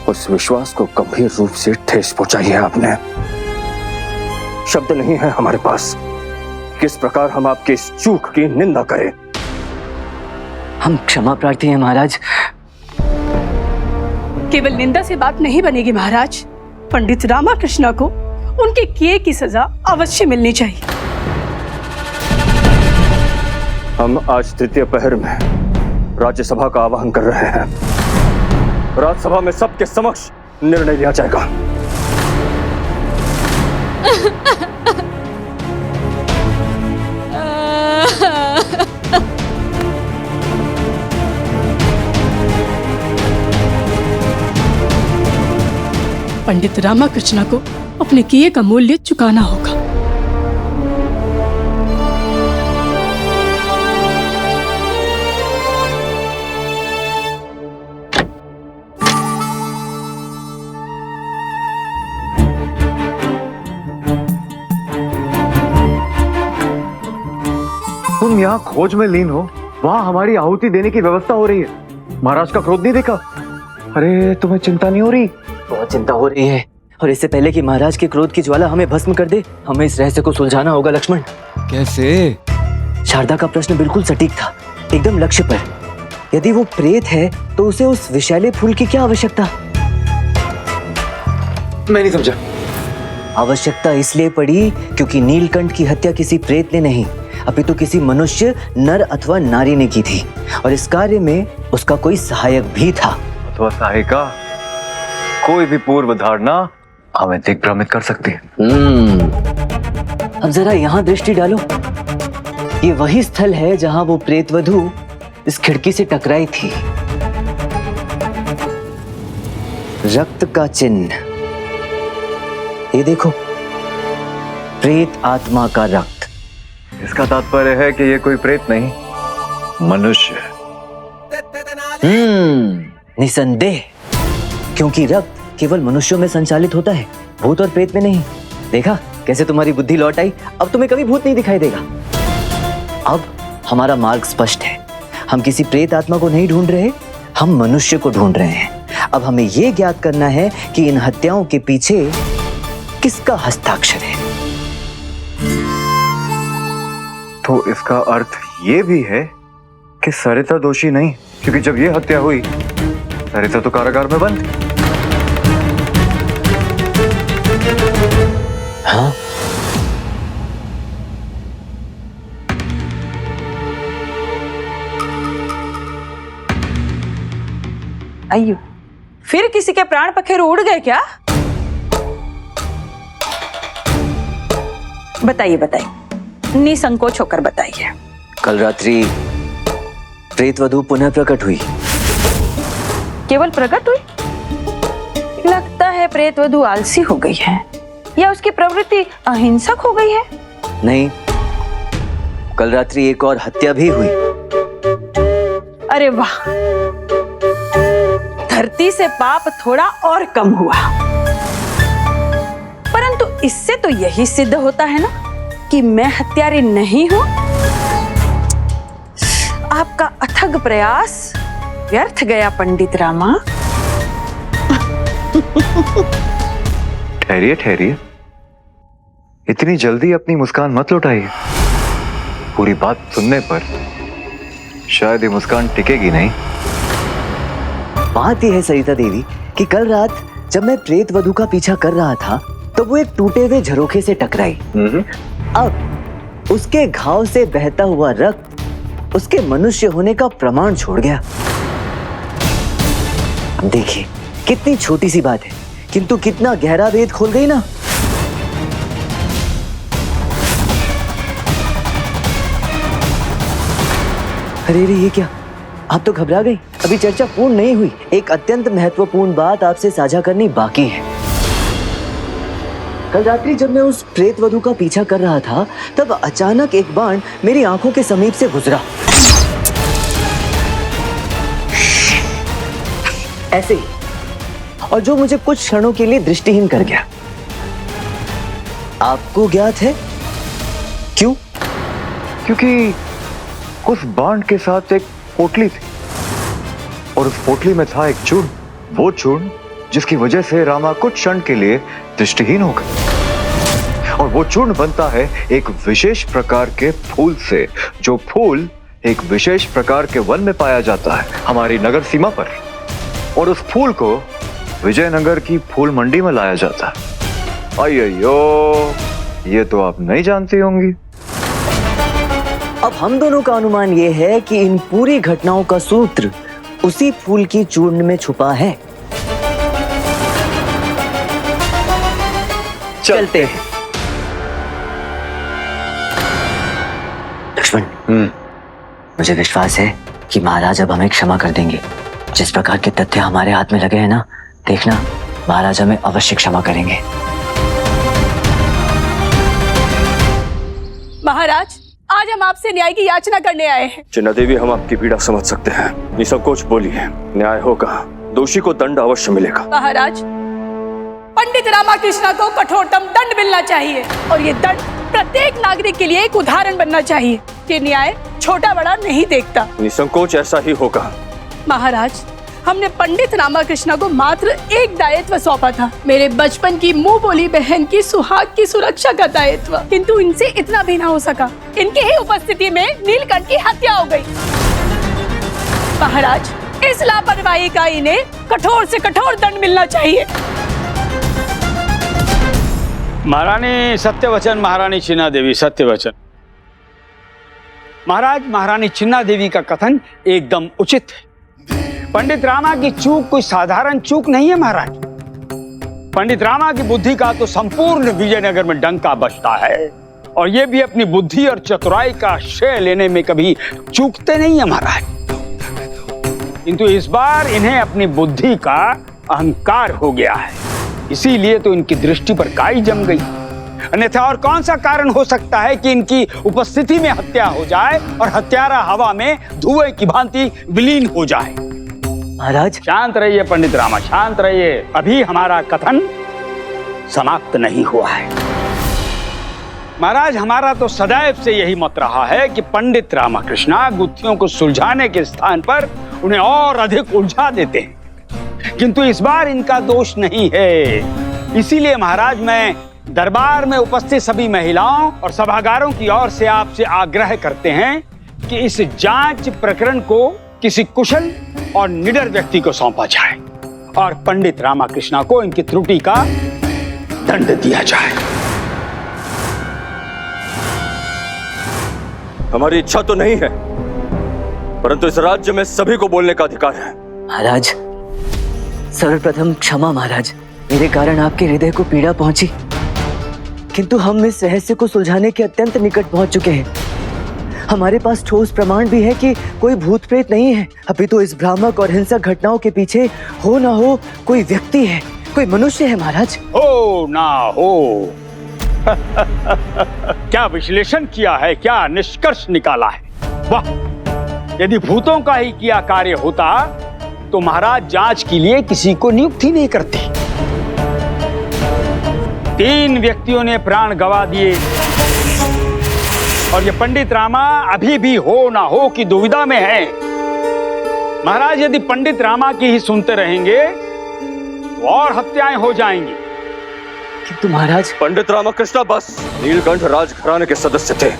N: उस विश्वास को गंभीर रूप से ठेस पहुंचाई है आपने। शब्द नहीं है हमारे पास किस प्रकार हम आपकी इस चूक की निंदा करें।
B: हम क्षमा प्रार्थी हैं महाराज।
L: केवल निंदा से बात नहीं बनेगी महाराज। पंडित रामकृष्ण को उनके किए की सजा अवश्य मिलनी चाहिए।
N: हम आज तृतीय पहर में राज्यसभा का आह्वान कर रहे हैं। राज्यसभा में सबके समक्ष निर्णय लिया जाएगा।
L: पंडित रामकृष्ण को अपने किए का मूल्य चुकाना होगा।
C: तुम यहाँ खोज में लीन हो, वहाँ हमारी आहुति देने की व्यवस्था हो रही है। महाराज का क्रोध नहीं देखा? अरे तुम्हें चिंता नहीं हो रही?
B: बहुत चिंता हो रही है, और इससे पहले कि महाराज के क्रोध की ज्वाला हमें भस्म कर दे, हमें इस रहस्य को सुलझाना होगा लक्ष्मण।
C: कैसे?
B: शारदा का प्रश्न बिल्कुल सटीक था, एकदम लक्ष्य पर। यदि वो प्रेत है तो उसे उस विषैले फूल की क्या आवश्यकता?
C: मैं नहीं समझा।
B: आवश्यकता इसलिए पड़ी क्योंकि नीलकंठ की हत्या किसी प्रेत ने नहीं, अपितु किसी मनुष्य, नर अथवा नारी ने की थी, और इस कार्य में उसका कोई सहायक भी था।
C: अथवा सहायिका? कोई भी पूर्व धारणा हमें दिग्भ्रमित कर सकती है।
B: अब जरा यहाँ दृष्टि डालो। ये वही स्थल है जहां वो प्रेतवधू इस खिड़की से टकराई थी। रक्त का चिन्ह, ये देखो, प्रेत आत्मा का रक्त।
C: इसका तात्पर्य है कि ये कोई प्रेत नहीं, मनुष्य।
B: निसंदेह, क्योंकि रक्त केवल मनुष्यों में संचालित होता है, भूत और प्रेत में नहीं। देखा कैसे तुम्हारी बुद्धि लौट आई? अब तुम्हें कभी भूत नहीं दिखाई देगा। अब हमारा मार्ग स्पष्ट है। हम किसी प्रेत आत्मा को नहीं ढूंढ रहे, हम मनुष्य को ढूंढ रहे हैं। अब हमें यह ज्ञात करना है कि इन हत्याओं के पीछे किसका हस्ताक्षर है।
C: तो इसका अर्थ ये भी है कि सरिता दोषी नहीं, क्योंकि जब ये हत्या हुई सरिता तो कारागार में बंद थी।
B: हाँ,
J: अयो, फिर किसी के प्राण पखेरु उड़ गए क्या? बताइए बताइए, निसंकोच होकर बताइए।
B: कल रात्रि प्रेतवधू पुनः प्रकट हुई।
J: केवल प्रकट हुई? लगता है प्रेतवधू आलसी हो गई है, या उसकी प्रवृत्ति अहिंसक हो गई है।
B: नहीं, कल रात्रि एक और हत्या भी हुई।
J: अरे वाह, धरती से पाप थोड़ा और कम हुआ। परंतु इससे तो यही सिद्ध होता है ना कि मैं हत्यारी नहीं हूं। आपका अथक प्रयास व्यर्थ गया पंडित रामा।
C: ठहरिए ठहरिए, इतनी जल्दी अपनी मुस्कान मत लौटाइए। पूरी बात सुनने पर शायद ये मुस्कान टिकेगी नहीं।
B: बात यह है सरिता देवी कि कल रात जब मैं प्रेतवधू का पीछा कर रहा था तो वो एक टूटे हुए झरोखे से टकराई। अब उसके घाव से बहता हुआ रक्त उसके मनुष्य होने का प्रमाण छोड़ गया। अब देखिए, कितनी छोटी सी बात है, किंतु कितना गहरा भेद खोल गई ना। अरे रे, ये क्या? आप तो घबरा गई। अभी चर्चा पूर्ण नहीं हुई। एक अत्यंत महत्वपूर्ण बात आपसे साझा करनी बाकी है। कल रात्रि जब मैं उस प्रेत वधू का पीछा कर रहा था, तब अचानक एक बाण मेरी आंखों के समीप से गुजरा। ऐसे ही, और जो मुझे कुछ क्षणों के लिए दृष्टिहीन कर गया। आपको ज्ञात है क्यों?
C: क्योंकि उस बाण के साथ एक पोटली थी और उस पोटली में था एक चूर्ण, वो चूर्ण जिसकी वजह से रामा कुछ क्षण के लिए दृष्टिहीन हो गए। और वो चूर्ण बनता है एक विशेष प्रकार के फूल से, जो फूल एक विशेष प्रकार के वन में पाया जाता है हमारी नगर सीमा पर। और उस फूल को विजयनगर की फूल मंडी में लाया जाता है। अय्यो, ये तो आप नहीं जानती होंगी।
B: अब हम दोनों का अनुमान यह है कि इन पूरी घटनाओं का सूत्र उसी फूल की चूर्ण में छुपा है। चलते हैं। लक्ष्मण, मुझे विश्वास है कि महाराज अब हमें क्षमा कर देंगे। जिस प्रकार के तथ्य हमारे हाथ में लगे हैं ना, देखना महाराज हमें अवश्य क्षमा करेंगे।
L: महाराज, आज हम आपसे न्याय की याचना करने आए हैं।
N: चिन्ना देवी, हम आपकी पीड़ा समझ सकते हैं। निसंकोच बोलिए, न्याय होगा, दोषी को दंड अवश्य मिलेगा।
L: महाराज, पंडित रामाकृष्ण को कठोरतम दंड मिलना चाहिए और ये दंड प्रत्येक नागरिक के लिए एक उदाहरण बनना चाहिए। ये न्याय छोटा बड़ा नहीं देखता।
N: निसंकोच ऐसा ही होगा।
L: महाराज, हमने पंडित रामाकृष्ण को मात्र एक दायित्व सौंपा था, मेरे बचपन की मुंह बोली बहन की सुहाग की सुरक्षा का दायित्व, किंतु इनसे इतना भी ना हो सका। इनके ही उपस्थिति में नीलकंठ की हत्या हो गई। महाराज, इस लापरवाही का इन्हें कठोर से कठोर दंड मिलना चाहिए।
G: महारानी सत्यवचन, महारानी चिन्ना देवी सत्यवचन। महाराज, महारानी चिन्ना देवी का कथन एकदम उचित है। पंडित रामा की चूक कोई साधारण चूक नहीं है महाराज। पंडित रामा की बुद्धि का तो संपूर्ण विजयनगर में डंका बजता है और ये भी अपनी बुद्धि और चतुराई का श्रेय लेने में कभी चूकते नहीं है महाराज। किंतु इस बार इन्हें अपनी बुद्धि का अहंकार हो गया है, इसीलिए तो इनकी दृष्टि पर काई जम गई। अन्यथा और कौन सा कारण हो सकता है कि इनकी उपस्थिति में हत्या हो जाए और हत्यारा हवा में धुएं की भांति विलीन हो जाए।
B: महाराज,
G: शांत रहिए पंडित रामा, शांत रहिए। अभी हमारा कथन समाप्त नहीं हुआ है। महाराज, हमारा तो सदैव से यही मत रहा है कि पंडित रामाकृष्ण गुत्थियों को सुलझाने के स्थान पर उन्हें और अधिक उलझा देते हैं, किंतु इस बार इनका दोष नहीं है। इसीलिए महाराज, मैं दरबार में उपस्थित सभी महिलाओं और सभागारों की ओर से आपसे आग्रह करते हैं कि इस जांच प्रकरण को किसी कुशल और निडर व्यक्ति को सौंपा जाए और पंडित रामाकृष्ण को इनकी त्रुटि का दंड दिया जाए।
N: हमारी इच्छा तो नहीं है, परंतु इस राज्य में सभी को बोलने का अधिकार है।
B: महाराज, सर्वप्रथम क्षमा महाराज, मेरे कारण आपके हृदय को पीड़ा पहुंची, किंतु हम इस रहस्य को सुलझाने के अत्यंत निकट पहुंच चुके हैं। हमारे पास ठोस प्रमाण भी है कि कोई भूत प्रेत नहीं है, अभी तो इस भ्रामक और हिंसक घटनाओं के पीछे हो ना हो कोई व्यक्ति है, कोई मनुष्य है महाराज।
G: हो ना हो क्या विश्लेषण किया है, क्या निष्कर्ष निकाला है। वाह, यदि भूतों का ही किया कार्य होता तो महाराज जांच के लिए किसी को नियुक्त ही नहीं करते। 3 व्यक्तियों ने प्राण गंवा दिए और ये पंडित रामा अभी भी हो ना हो की दुविधा में है। महाराज, यदि पंडित रामा की ही सुनते रहेंगे तो और हत्याएं हो जाएंगी।
B: किंतु महाराज,
N: पंडित रामाकृष्ण बस नीलकंठ राजघराने के सदस्य थे।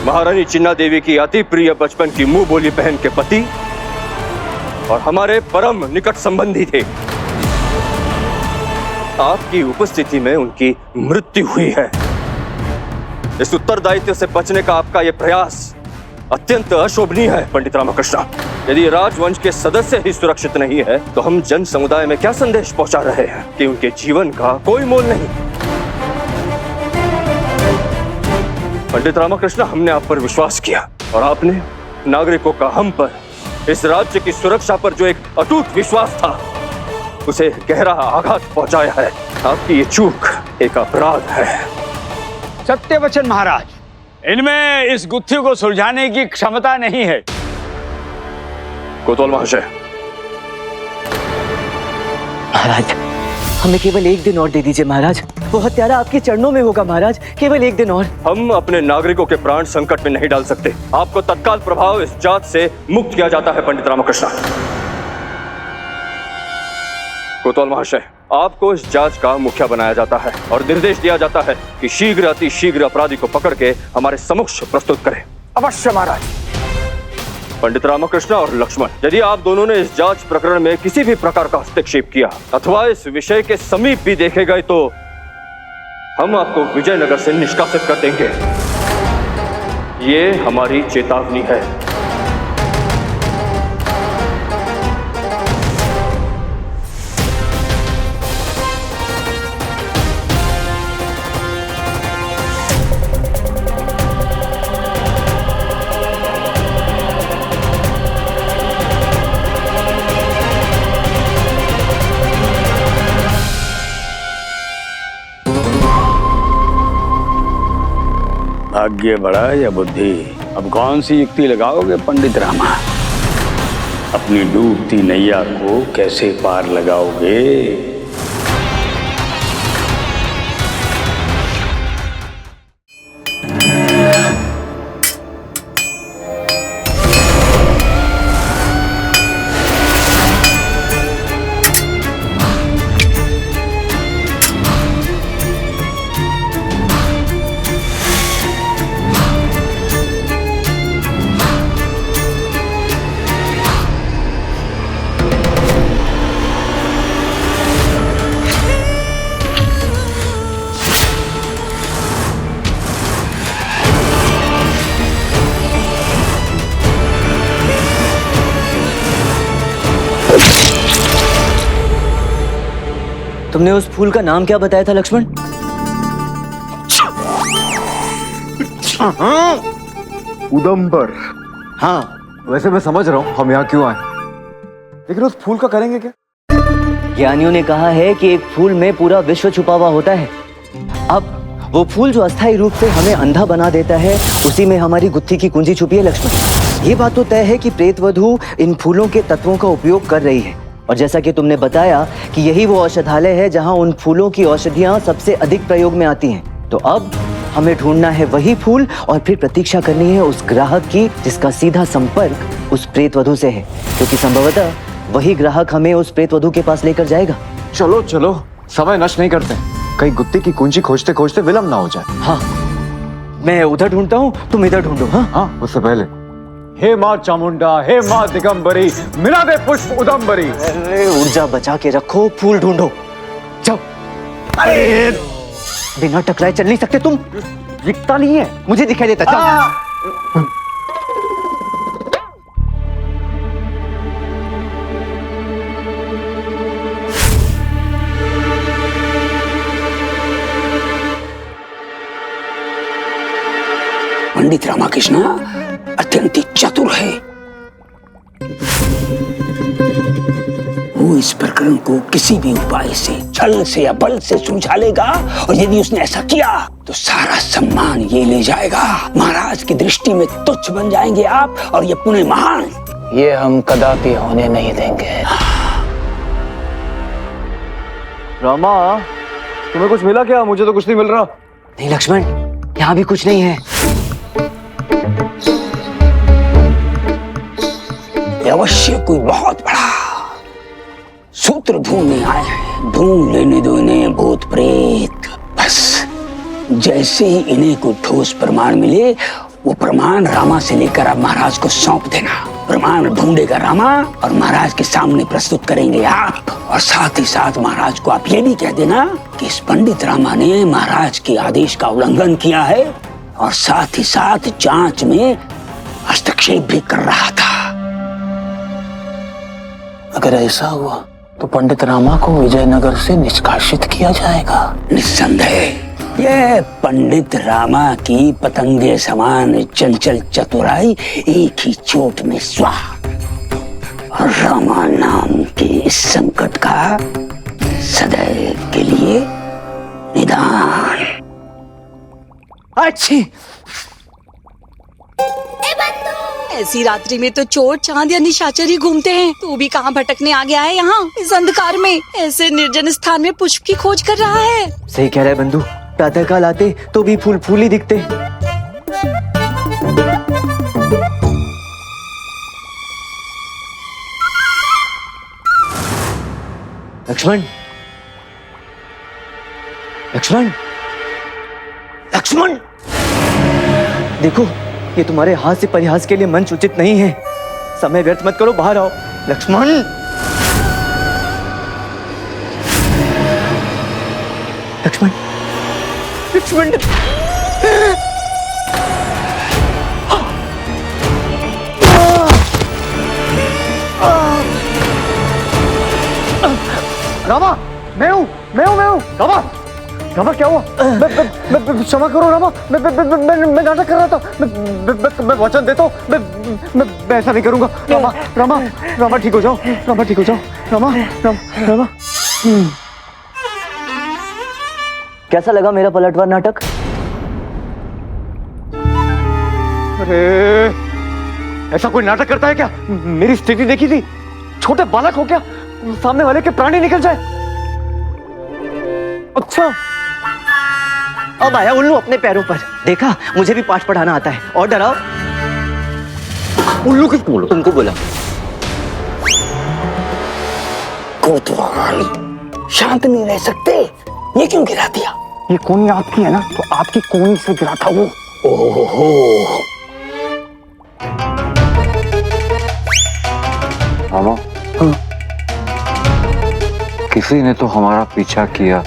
N: महारानी चिन्ना देवी की अति प्रिय बचपन की मुंह बोली बहन के पति और हमारे परम निकट संबंधी थे। आपकी उपस्थिति में उनकी मृत्यु हुई है। इस उत्तरदायित्व से बचने का आपका यह प्रयास अत्यंत अशोभनीय है पंडित रामाकृष्ण। यदि राजवंश के सदस्य ही सुरक्षित नहीं है तो हम जन समुदाय में क्या संदेश पहुंचा रहे हैं कि उनके जीवन का कोई मोल नहीं। पंडित रामाकृष्ण, हमने आप पर विश्वास किया और आपने नागरिकों का हम पर, इस राज्य की सुरक्षा पर जो एक अटूट विश्वास था, उसे गहरा आघात पहुंचाया है। आपकी ये चूक एक अपराध है।
G: सत्य वचन महाराज, इनमें इस गुत्थी को सुलझाने की क्षमता नहीं है।
N: कोतवाल महाशय,
B: महाराज हमें केवल एक दिन और दे दीजिए महाराज। वो हत्यारा आपके चरणों में होगा महाराज, केवल एक दिन और।
N: हम अपने नागरिकों के प्राण संकट में नहीं डाल सकते। आपको तत्काल प्रभाव इस जांच से मुक्त किया जाता है पंडित रामकृष्ण। कोतवाल महाशय, आपको इस जांच का मुखिया बनाया जाता है और निर्देश दिया जाता है कि शीघ्र अति शीघ्र अपराधी को पकड़ के हमारे समक्ष प्रस्तुत करें।
G: अवश्य महाराज।
N: पंडित रामकृष्ण और लक्ष्मण, यदि आप दोनों ने इस जांच प्रकरण में किसी भी प्रकार का हस्तक्षेप किया अथवा इस विषय के समीप भी देखे गए तो हम आपको विजयनगर से निष्कासित कर देंगे। ये हमारी चेतावनी है।
G: भाग्य बड़ा या बुद्धि? अब कौन सी युक्ति लगाओगे पंडित रामा? अपनी डूबती नैया को कैसे पार लगाओगे?
B: तुमने उस फूल का नाम क्या बताया था लक्ष्मण?
C: उदंबर। हाँ, वैसे मैं समझ रहा हूँ हम यहाँ क्यों आए, लेकिन उस फूल का करेंगे क्या?
B: ज्ञानियों ने कहा है कि एक फूल में पूरा विश्व छुपा हुआ होता है। अब वो फूल जो अस्थायी रूप से हमें अंधा बना देता है, उसी में हमारी गुत्थी की कुंजी छुपी है लक्ष्मण। ये बात तो तय है कि प्रेतवधू इन फूलों के तत्वों का उपयोग कर रही है, और जैसा कि तुमने बताया कि यही वो औषधालय है जहां उन फूलों की औषधियां सबसे अधिक प्रयोग में आती हैं। तो अब हमें ढूंढना है वही फूल और फिर प्रतीक्षा करनी है उस ग्राहक की जिसका सीधा संपर्क उस प्रेतवधू से है, क्योंकि संभवतः वही ग्राहक हमें उस प्रेतवधू के पास लेकर जाएगा।
C: चलो चलो, समय नष्ट नहीं करते, कहीं गुत्ती की कुंजी खोजते खोजते विलंब ना हो जाए।
B: हाँ, मैं उधर ढूंढता हूँ, तुम इधर ढूंढो। हाँ,
C: उससे पहले
F: हे माँ चामुंडा, हे माँ दिगंबरी, मिला दे पुष्प उदंबरी।
B: अरे ऊर्जा बचा के रखो, फूल ढूंढो, जाओ। अरे बिना टकराए चल नहीं सकते तुम, दिखता नहीं है, मुझे दिखाई देता। चल।
G: पंडित रामकृष्ण अत्यंत चतुर है। वो इस प्रकरण को किसी भी उपाय से, छल से या बल से सुलझा लेगा, और यदि उसने ऐसा किया तो सारा सम्मान ये ले जाएगा। महाराज की दृष्टि में तुच्छ बन जाएंगे आप, और ये पुण्य महान।
O: ये हम कदापि होने नहीं देंगे।
C: रामा, तुम्हें कुछ मिला क्या? मुझे तो कुछ नहीं मिल रहा।
B: नहीं लक्ष्मण, यहाँ भी कुछ नहीं है।
G: अवश्य कोई बहुत बड़ा सूत्र ढूंढने आए हैं। ढूंढ लेने दो इन्हें भूत प्रेत। बस जैसे ही इन्हें कोई ठोस प्रमाण मिले, वो प्रमाण रामा से लेकर आप महाराज को सौंप देना। प्रमाण ढूंढेगा रामा और महाराज के सामने प्रस्तुत करेंगे आप। और साथ ही साथ महाराज को आप ये भी कह देना कि इस पंडित रामा ने महाराज के आदेश का उल्लंघन किया है, और साथ ही साथ जांच में हस्तक्षेप भी कर रहा था।
O: अगर ऐसा हुआ तो पंडित रामा को विजयनगर से निष्कासित किया जाएगा।
G: निस्संदेह
O: ये पंडित रामा की पतंगे समान चंचल चतुराई एक ही चोट में स्वाहा। और रामा नाम के इस संकट का सदैव के लिए निदान।
B: अच्छी
J: ऐसी रात्रि में तो चोर चांद या निशाचर ही घूमते हैं। तू भी कहाँ भटकने आ गया है यहाँ इस अंधकार में? ऐसे निर्जन स्थान में पुष्प की खोज कर रहा है।
B: सही कह रहा है बंधु, प्रातः काल आते तो भी फूल फूल ही दिखते। लक्ष्मण, लक्ष्मण, लक्ष्मण, देखो ये तुम्हारे हाथ से परिहास के लिए मंच उचित नहीं है। समय व्यर्थ मत करो, बाहर आओ। लक्ष्मण, लक्ष्मण, लक्ष्मण,
C: रामा, मैं हूँ रामा। रामा क्या हुआ? क्षमा करो रामा, मैं नाटक कर रहा था। मैं वचन देता हूँ, मैं ऐसा नहीं करूंगा। रामा, रामा, रामा ठीक हो जाओ, रामा ठीक हो जाओ, रामा, रामा।
B: कैसा लगा मेरा पलटवार नाटक?
C: अरे ऐसा कोई नाटक करता है क्या? मेरी स्थिति देखी थी, छोटे बालक हो क्या? सामने वाले के प्राण ही निकल जाए। अच्छा,
B: अब आया उल्लू अपने पैरों पर। देखा, मुझे भी पाठ पढ़ाना आता है। और डराओ।
C: उल्लू किसको बोलो?
B: तुमको बोला।
O: कोतवाल शांत नहीं रह सकते, ये क्यों गिरा दिया?
F: ये कोनी आपकी है ना, तो आपकी कोनी से गिरा था वो।
O: ओहो,
C: मामा, किसी ने तो हमारा पीछा किया।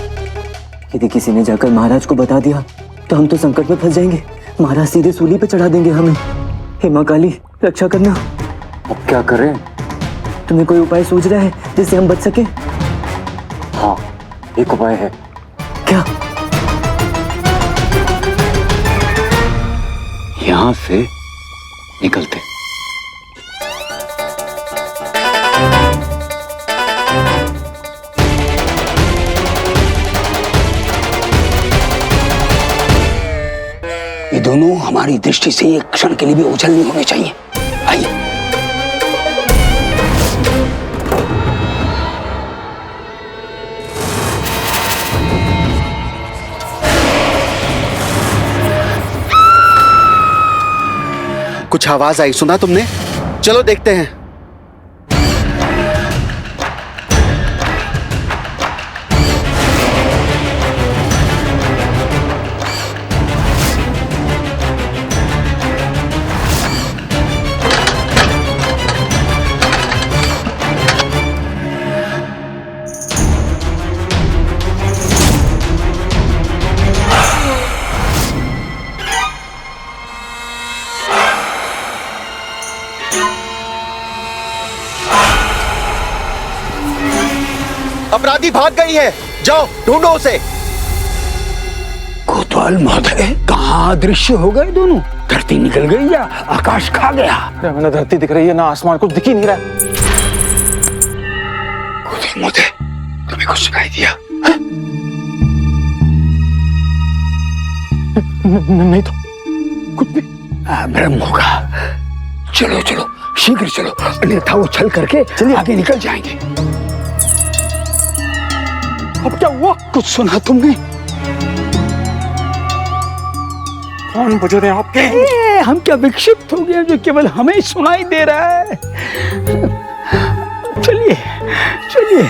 B: यदि किसी ने जाकर महाराज को बता दिया तो हम तो संकट में फंस जाएंगे। महाराज सीधे सूली पे चढ़ा देंगे हमें। हे मां काली, रक्षा करना।
C: अब क्या करें?
B: तुम्हें कोई उपाय सूझ रहा है जिससे हम बच सके?
C: हाँ, एक उपाय है।
B: क्या?
C: यहां से निकलते।
O: ये दोनों हमारी दृष्टि से एक क्षण के लिए भी ओझल नहीं होने चाहिए। आइए।
H: कुछ आवाज आई, सुना तुमने? चलो देखते हैं। अपराधी भाग गई है, जाओ ढूंढो उसे।
O: कोतवाल महोदय, कहाँ दृश्य हो गए दोनों? धरती निकल गई या आकाश खा गया?
F: ना धरती दिख रही है, ना आसमान, कुछ दिख ही नहीं रहा।
O: कोतवाल महोदय, तुम्हें कुछ सुनाई दिया?
F: नहीं तो कुछ भी।
O: भ्रम होगा। चलो चलो, शीघ्र चलो, अन्यथा वो छल करके आगे निकल जाएंगे।
F: अब क्या हुआ?
O: कुछ सुना तुमने?
F: कौन बुजुर्ग हैं आपके?
O: हम क्या विक्षिप्त हो गए जो केवल हमें सुनाई दे रहा है? चलिए चलिए।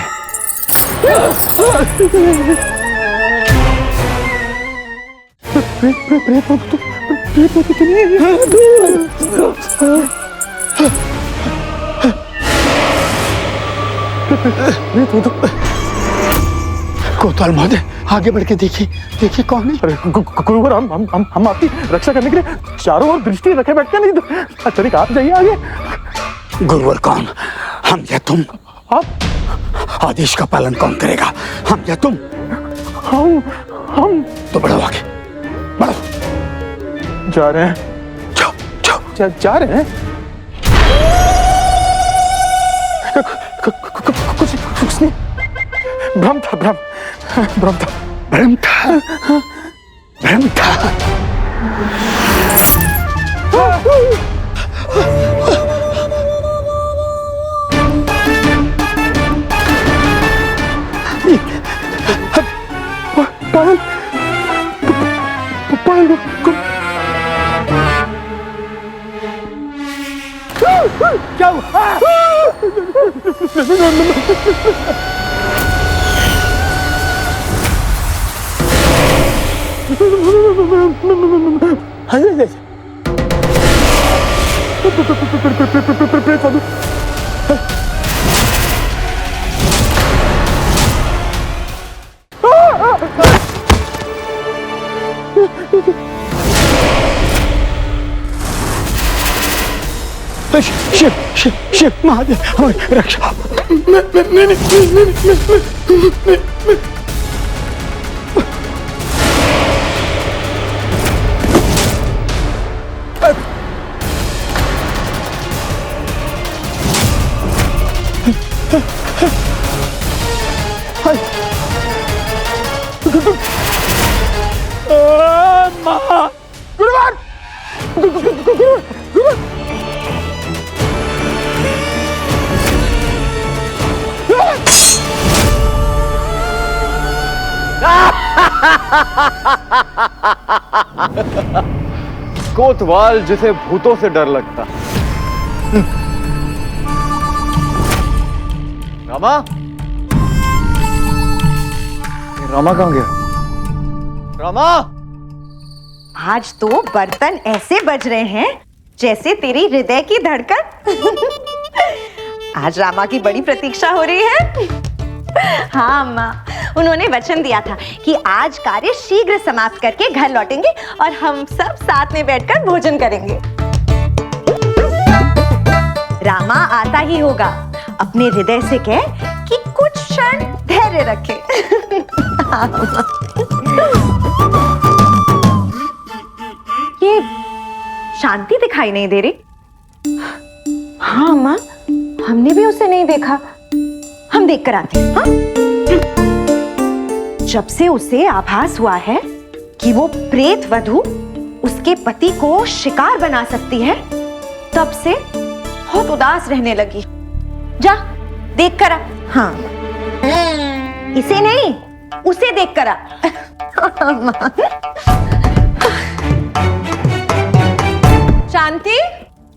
O: कोतवाल महोदय, आगे बढ़ के देखिए, देखिए कौन है?
F: गुरुवर, हम आपकी रक्षा करने के लिए चारों ओर दृष्टि रखे बैठते नहीं तो। चलिए आप जाइए आगे।
O: गुरुवर कौन? हम या तुम? आप? आदेश का पालन कौन करेगा, हम या तुम?
A: हम तो बढ़ो आगे, बढ़ो। जा रहे हैं, जाओ जाओ, जा रहे हैं। कुछ नहीं, भ्रम था, भ्रम था। पायल क्या हुआ? शिव महादेव हमारी रक्षा।
C: कोतवाल जिसे भूतों से डर लगता। रामा, रामा कहाँ गया? रामा,
D: आज तो बर्तन ऐसे बज रहे हैं जैसे तेरी हृदय की धड़कन। आज रामा की बड़ी प्रतीक्षा हो रही है। हाँ अम्मा, उन्होंने वचन दिया था कि आज कार्य शीघ्र समाप्त करके घर लौटेंगे और हम सब साथ में बैठकर भोजन करेंगे। रामा आता ही होगा। अपने हृदय से कह कि कुछ क्षण धैर्य रखे। ये शांति दिखाई नहीं दे रही। हाँ अम्मा, हमने भी उसे नहीं देखा। हम देख कर आते हैं। हाँ? जब से उसे आभास हुआ है कि वो प्रेत वधू उसके पति को शिकार बना सकती है, तब से बहुत उदास रहने लगी। जा देख कर आ। हाँ, इसे नहीं, उसे देख कर आ। शांति,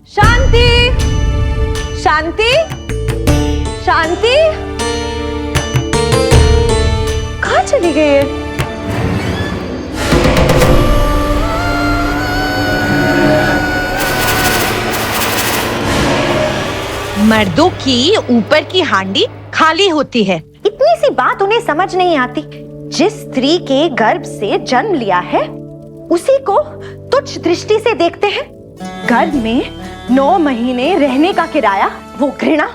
D: शांति, शांति, शांति, कहाँ चली गई है?
P: मर्दों की ऊपर की हांडी खाली होती है।
D: इतनी सी बात उन्हें समझ नहीं आती। जिस स्त्री के गर्भ से जन्म लिया है उसी को तुच्छ दृष्टि से देखते हैं। गर्भ में 9 महीने रहने का किराया वो घृणा,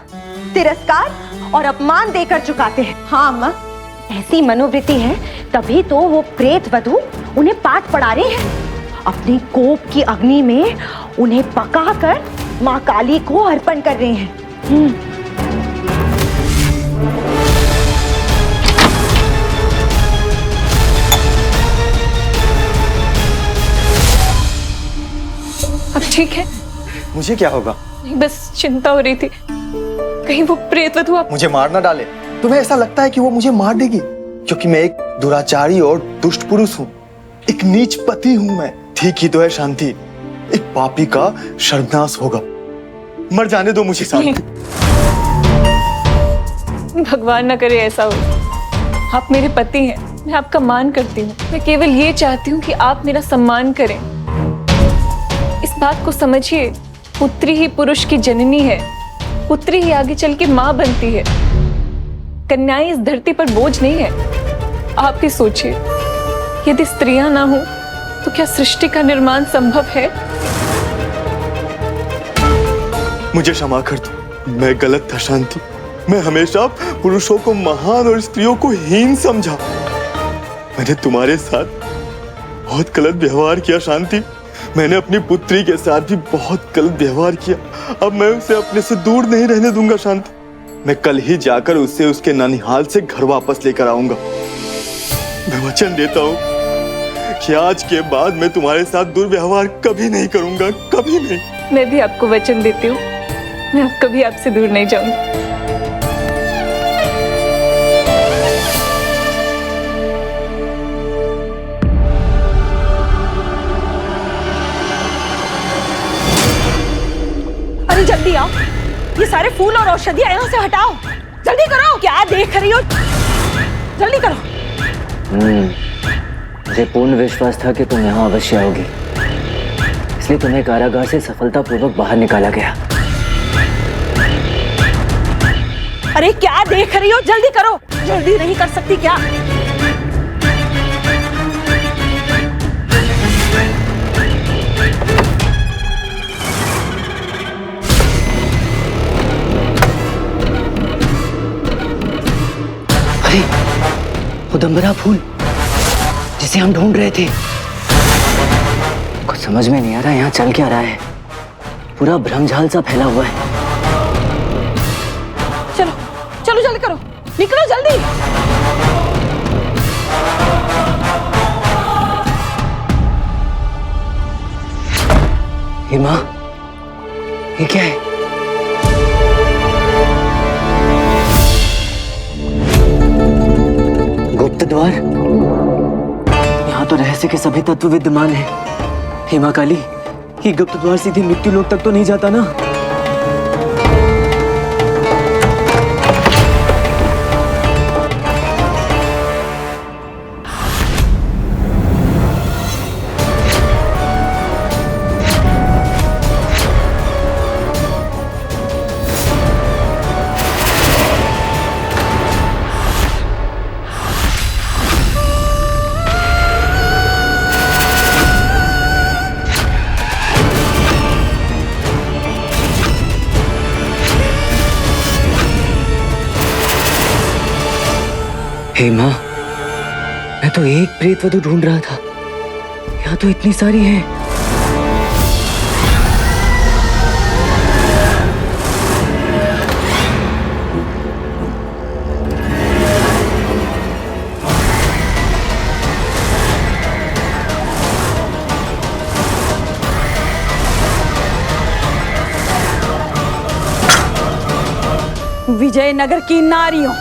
D: तिरस्कार और अपमान देकर चुकाते हैं। हाँ अम्मा, ऐसी मनोवृत्ति है, तभी तो वो प्रेत वधू उन्हें पाठ पढ़ा रहे हैं। अपनी कोप की अग्नि में उन्हें पकाकर माँ काली को अर्पण कर रहे हैं।
I: अब ठीक है?
A: मुझे क्या होगा?
I: नहीं, बस चिंता हो रही थी कहीं वो प्रेत वधू आप
A: मुझे मार ना डाले। तुम्हें ऐसा लगता है कि वो मुझे मार देगी? क्योंकि मैं एक दुराचारी और दुष्ट पुरुष हूँ, एक नीच पति हूँ मैं। ठीक ही तो है शांति, एक पापी का सर्वनाश होगा। मर जाने दो मुझे शांति।
I: भगवान न करे ऐसा हो। आप मेरे पति हैं, मैं आपका मान करती हूँ। मैं केवल ये चाहती हूँ कि आप मेरा सम्मान करें। इस बात को समझिए, पुत्री ही पुरुष की जननी है, पुत्री ही आगे चल के माँ बनती है। कन्याएं इस धरती पर बोझ नहीं है। आप ही सोचिए, यदि स्त्रियां ना हो तो क्या सृष्टि का निर्माण संभव है?
A: मुझे क्षमा कर दो, मैं गलत था शांति। मैं हमेशा पुरुषों को महान और स्त्रियों को हीन समझा। मैंने तुम्हारे साथ बहुत गलत व्यवहार किया शांति। मैंने अपनी पुत्री के साथ भी बहुत गलत व्यवहार किया। अब मैं उसे अपने से दूर नहीं रहने दूंगा शांति। मैं कल ही जाकर उसे उसके ननिहाल से घर वापस लेकर आऊंगा। मैं वचन देता हूँ कि आज के बाद मैं तुम्हारे साथ दुर्व्यवहार कभी नहीं करूंगा, कभी नहीं।
I: मैं भी आपको वचन देती हूँ, मैं अब कभी आपसे दूर नहीं जाऊंगी।
J: अरे जल्दी आओ, ये सारे फूल और औषधियां यहाँ से हटाओ, जल्दी करो। क्या देख रही हो, जल्दी करो।
B: मुझे पूर्ण विश्वास था कि तुम यहाँ अवश्य आओगी, इसलिए तुम्हें कारागार से सफलतापूर्वक बाहर निकाला गया।
J: अरे क्या देख रही हो, जल्दी करो। जल्दी नहीं कर सकती क्या?
B: अरे उदंबरा फूल जिसे हम ढूंढ रहे थे। कुछ समझ में नहीं आ रहा यहाँ चल क्या रहा है। पूरा भ्रमझाल सा फैला हुआ है।
J: चलो चलो जल्दी करो, निकलो जल्दी।
B: हे माँ, ये क्या है? गुप्त द्वार। यहाँ तो रहस्य के सभी तत्व विद्यमान हैं। हे माँ काली, ये गुप्त द्वार सीधे मृत्यु लोक तक तो नहीं जाता ना? हे माँ, मैं तो एक प्रेत वधू ढूंढ रहा था, यहाँ तो इतनी सारी हैं।
J: विजयनगर की नारियों,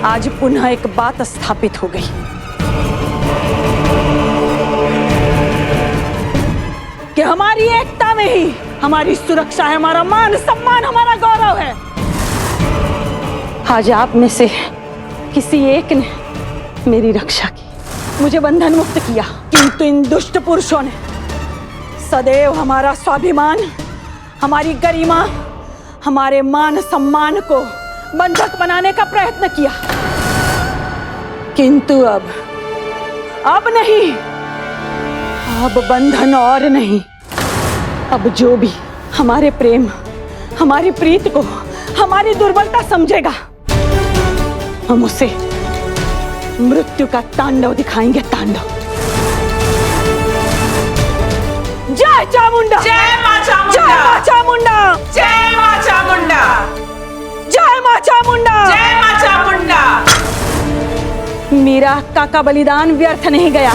J: आज पुनः एक बात स्थापित हो गई। कि हमारी एकता में ही हमारी सुरक्षा है, हमारा मान सम्मान, हमारा गौरव है। आज आप में से किसी एक ने मेरी रक्षा की, मुझे बंधन मुक्त किया, किंतु इन दुष्ट पुरुषों ने सदैव हमारा स्वाभिमान, हमारी गरिमा, हमारे मान सम्मान को बंधक बनाने का प्रयत्न किया। किंतु अब नहीं, अब बंधन और नहीं। अब जो भी हमारे प्रेम, हमारी प्रीत को हमारी दुर्बलता समझेगा, हम उसे मृत्यु का तांडव दिखाएंगे, तांडव। जय चामुंडा,
Q: जय मां चामुंडा,
J: जय मां चामुंडा,
Q: जय मां चामुंडा,
J: जय मां चामुंडा,
Q: जय मां चामुंडा।
J: मीरा का बलिदान व्यर्थ नहीं गया।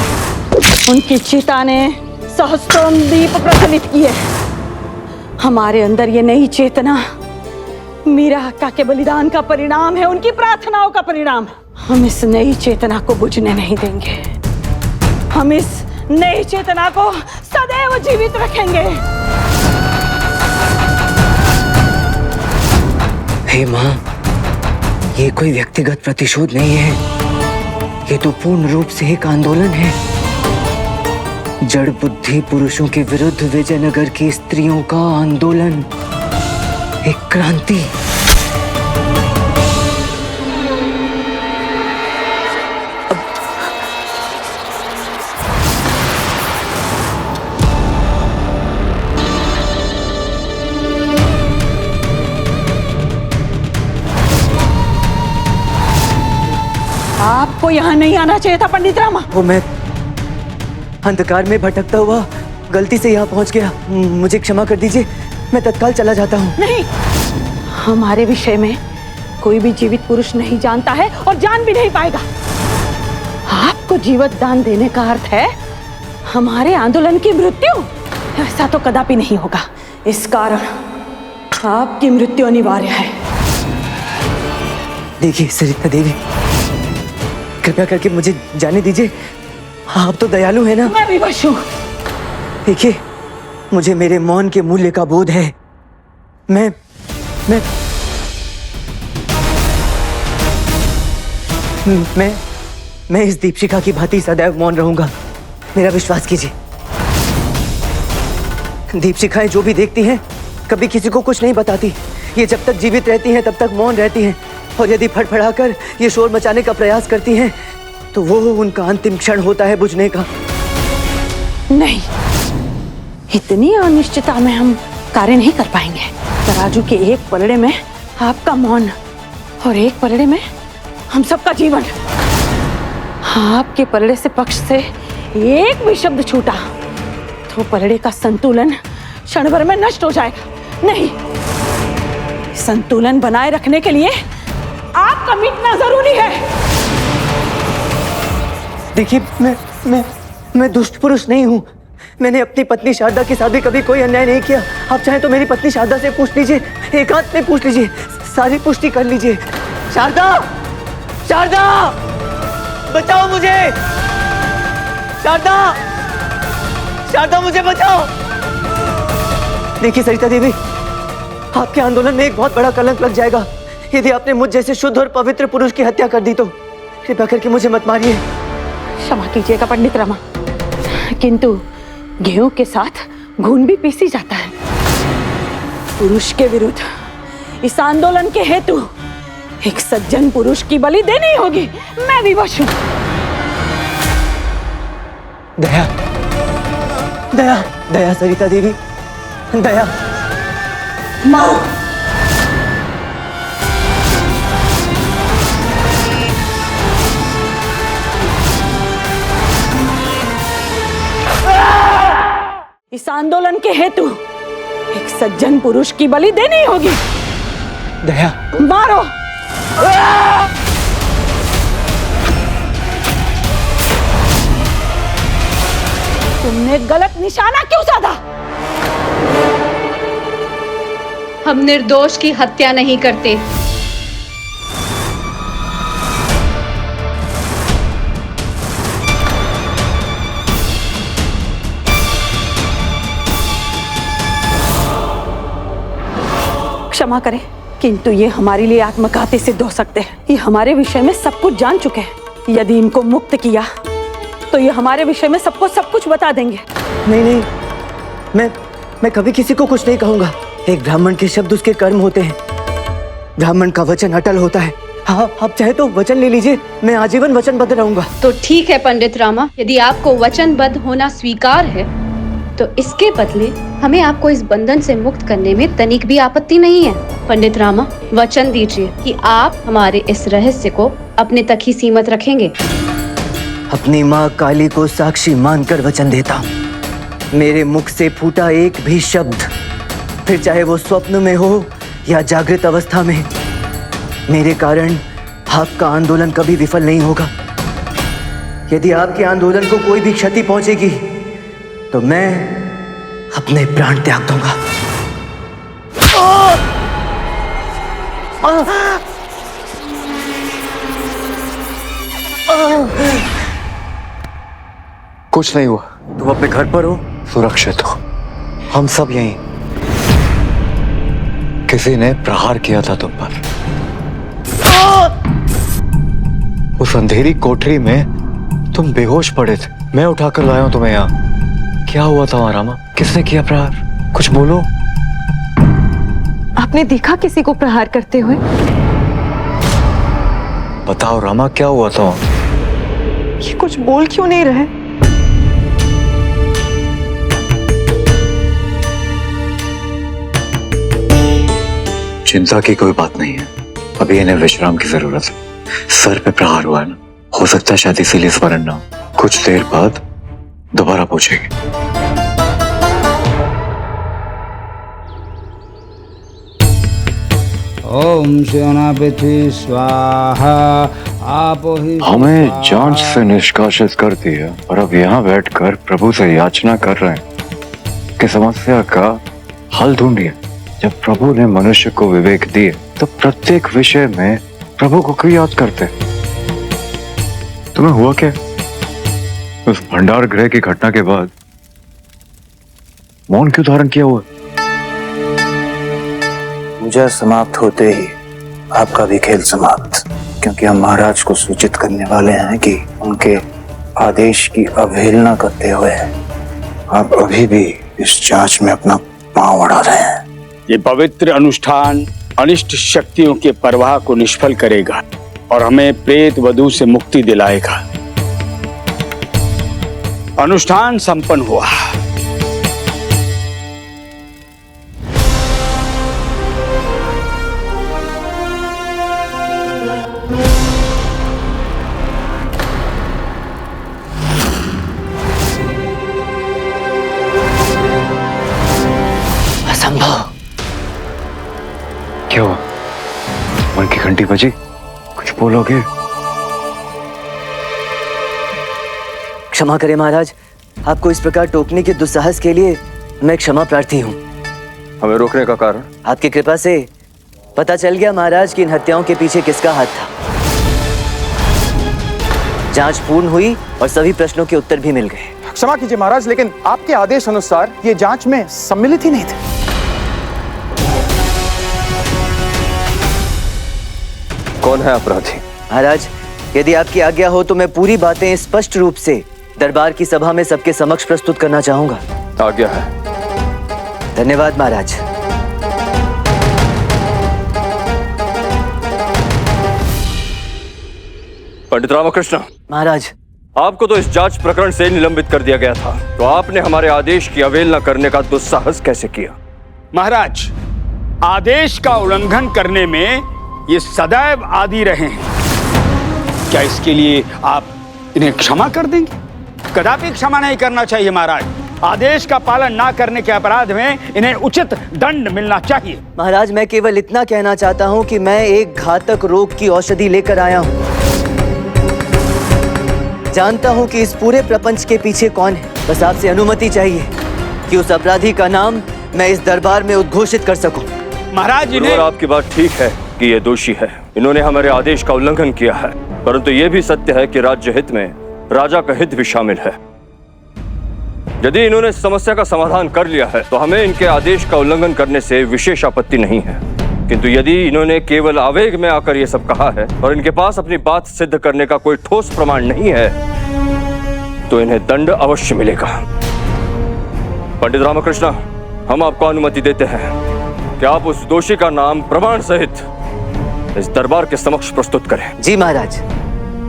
J: उनकी चिता ने सहस्त्रों दीप प्रज्वलित किए। हमारे अंदर ये नई चेतना मीरा के बलिदान का परिणाम है, उनकी प्रार्थनाओं का परिणाम। हम इस नई चेतना को बुझने नहीं देंगे। हम इस नई चेतना को सदैव जीवित रखेंगे।
B: हे माँ, ये कोई व्यक्तिगत प्रतिशोध नहीं है, ये तो पूर्ण रूप से एक आंदोलन है। जड़ बुद्धि पुरुषों के विरुद्ध विजयनगर की स्त्रियों का आंदोलन, एक क्रांति।
J: आपको यहाँ नहीं आना चाहिए था पंडित रामा।
B: वो मैं अंधकार में भटकता हुआ गलती से यहाँ पहुँच गया, मुझे क्षमा कर दीजिए, मैं तत्काल चला जाता हूँ।
J: नहीं, हमारे विषय में कोई भी जीवित पुरुष नहीं जानता है और जान भी नहीं पाएगा। आपको जीवित दान देने का अर्थ है हमारे आंदोलन की मृत्यु। ऐसा तो कदापि नहीं होगा। इस कारण आपकी मृत्यु अनिवार्य है।
B: देखिए सरिता देवी, कृपया करके मुझे जाने दीजिए, आप तो दयालु है ना।
J: मैं विवश हूँ।
B: देखिए, मुझे मेरे मौन के मूल्य का बोध है। मैं इस दीपशिखा की भांति सदैव मौन रहूंगा, मेरा विश्वास कीजिए। दीपशिखाएं जो भी देखती हैं कभी किसी को कुछ नहीं बताती। ये जब तक जीवित रहती हैं तब तक मौन रहती हैं, और यदि फड़फड़ाकर ये शोर मचाने का प्रयास करती हैं तो वो उनका अंतिम क्षण होता है बुझने का।
J: नहीं, इतनी अनिश्चितता में हम कार्य नहीं कर पाएंगे। तराजू के एक पलड़े में आपका मौन और एक पलड़े में हम सबका जीवन। आपके पलड़े से पक्ष से एक भी शब्द छूटा तो पलड़े का संतुलन क्षण भर में नष्ट हो जाएगा। नहीं, संतुलन बनाए रखने के लिए आपका मिटना जरूरी है।
B: देखिए, मैं दुष्ट पुरुष नहीं हूँ। मैंने अपनी पत्नी शारदा के साथ भी कभी कोई अन्याय नहीं किया। आप चाहें तो मेरी पत्नी शारदा से पूछ लीजिए, एकांत में पूछ लीजिए, सारी पुष्टि कर लीजिए। शारदा, शारदा, बचाओ मुझे। शारदा, शारदा, मुझे बचाओ। देखिए सरिता देवी, आपके आंदोलन में एक बहुत बड़ा कलंक लग जाएगा यदि आपने मुझ जैसे शुद्ध और पवित्र पुरुष की हत्या कर दी तो। कृपया करके मुझे मत मारिए।
J: क्षमा कीजिएगा पंडित रामा, किंतु गेहूं के साथ घून भी पीसी जाता है। पुरुष के विरुद्ध इस आंदोलन के हेतु एक सज्जन पुरुष की बलि देनी होगी। मैं विवश हूं।
B: दया, दया, दया सरिता देवी, दया।
J: मारो। इस आंदोलन के हेतु एक सज्जन पुरुष की बलि देनी होगी।
B: दया,
J: मारो। तुमने गलत निशाना क्यों साधा?
M: हम निर्दोष की हत्या नहीं करते।
J: क्षमा करें, किंतु ये हमारे लिए आत्मघाती सिद्ध हो सकते हैं। ये हमारे विषय में सब कुछ जान चुके हैं। यदि इनको मुक्त किया तो ये हमारे विषय में सबको सब कुछ बता देंगे।
B: नहीं नहीं, मैं कभी किसी को कुछ नहीं कहूंगा। एक ब्राह्मण के शब्द उसके कर्म होते हैं। ब्राह्मण का वचन अटल होता है। हाँ, आप चाहे तो वचन ले लीजिए, मैं आजीवन वचनबद्ध रहूंगा।
M: तो ठीक है पंडित रामा, यदि आपको वचनबद्ध होना स्वीकार है तो इसके बदले हमें आपको इस बंधन से मुक्त करने में तनिक भी आपत्ति नहीं है। पंडित रामा, वचन दीजिए कि आप हमारे इस रहस्य को अपने तक ही सीमित रखेंगे।
B: अपनी माँ काली को साक्षी मानकर वचन देता हूँ, मेरे मुख से फूटा एक भी शब्द, फिर चाहे वो स्वप्न में हो या जागृत अवस्था में, मेरे कारण आपका आंदोलन कभी विफल नहीं होगा। यदि आपके आंदोलन को कोई भी क्षति पहुंचेगी तो मैं अपने प्राण त्याग दूंगा।
C: कुछ नहीं हुआ।
B: तुम अपने घर पर हो,
C: सुरक्षित हो। हम सब यहीं। किसी ने प्रहार किया था तुम पर। उस अंधेरी कोठरी में तुम बेहोश पड़े थे, मैं उठाकर लाया हूं तुम्हें यहाँ। क्या हुआ था वहां रामा? किसने किया प्रहार? कुछ बोलो।
D: आपने देखा किसी को प्रहार करते हुए?
C: बताओ रामा, क्या हुआ था वहां?
D: ये कुछ बोल क्यों नहीं रहे?
C: चिंता की कोई बात नहीं है, अभी इन्हें विश्राम की जरूरत है। सर पे प्रहार हुआ है ना, हो सकता है शायद इसीलिए इस बार ना कुछ देर बाद दोबारा पूछेगी।
G: ओम सेना पृथ्वी स्वाहा आपो ही
C: हमें जांच से निष्कासित कर दिया और अब यहाँ बैठकर प्रभु से याचना कर रहे हैं कि समस्या का हल ढूंढिए। जब प्रभु ने मनुष्य को विवेक दिए तो प्रत्येक विषय में प्रभु को क्यों याद करते? तुम्हें हुआ क्या उस भंडार गृह की घटना के बाद? मौन क्यों धारण किया हुआ?
R: पूजा समाप्त होते ही आपका भी खेल समाप्त, क्योंकि हम महाराज को सूचित करने वाले हैं कि उनके आदेश की अवहेलना करते हुए आप अभी भी इस जांच में अपना पांव अड़ा रहे हैं।
G: ये पवित्र अनुष्ठान अनिष्ट शक्तियों के प्रवाह को निष्फल करेगा और हमें प्रेत वधू से मुक्ति दिलाएगा। अनुष्ठान संपन्न हुआ।
B: असंभव।
C: क्या हुआ? मन की घंटी बजी? कुछ बोलोगे?
B: क्षमा करें महाराज, आपको इस प्रकार टोकने के दुस्साहस के लिए मैं क्षमा प्रार्थी हूँ।
E: हमें रोकने का कारण?
B: आपकी कृपा से पता चल गया महाराज कि इन हत्याओं के पीछे किसका हाथ था। जांच पूर्ण हुई और सभी प्रश्नों के उत्तर भी मिल गए।
A: क्षमा कीजिए महाराज, लेकिन आपके आदेश अनुसार ये जांच में सम्मिलित ही नहीं थे।
E: कौन है अपराधी?
B: महाराज, यदि आपकी आज्ञा हो तो मैं पूरी बातें स्पष्ट रूप से दरबार की सभा में सबके समक्ष प्रस्तुत करना चाहूंगा।
E: आज्ञा है।
B: धन्यवाद महाराज।
N: पंडित रामकृष्ण
B: महाराज,
N: आपको तो इस जांच प्रकरण से निलंबित कर दिया गया था, तो आपने हमारे आदेश की अवहेलना करने का दुस्साहस कैसे किया?
G: महाराज, आदेश का उल्लंघन करने में ये सदैव आदी रहे हैं। क्या इसके लिए आप इन्हें क्षमा कर देंगे? कदापि क्षमा नहीं करना चाहिए महाराज। आदेश का पालन ना करने के अपराध में इन्हें उचित दंड मिलना चाहिए।
B: महाराज, मैं केवल इतना कहना चाहता हूँ कि मैं एक घातक रोग की औषधि लेकर आया हूँ। जानता हूँ कि इस पूरे प्रपंच के पीछे कौन है। बस आपसे अनुमति चाहिए कि उस अपराधी का नाम मैं इस दरबार में उद्घोषित कर सकूं।
G: महाराज,
N: इन्हें आपकी बात ठीक है कि ये दोषी है। इन्होंने हमारे आदेश का उल्लंघन किया है, परंतु ये भी सत्य है कि राज्य हित में राजा का हित भी शामिल है। यदि इन्होंने इस समस्या का समाधान कर लिया है तो हमें इनके आदेश का उल्लंघन करने से विशेष आपत्ति नहीं है, किंतु यदि इन्होंने केवल आवेग में आकर ये सब कहा है और इनके पास अपनी बात सिद्ध करने का कोई ठोस प्रमाण नहीं है, तो इन्हें दंड अवश्य मिलेगा। पंडित रामकृष्ण, हम आपको अनुमति देते हैं कि आप उस दोषी का नाम प्रमाण सहित इस दरबार के समक्ष प्रस्तुत करें।
B: जी महाराज।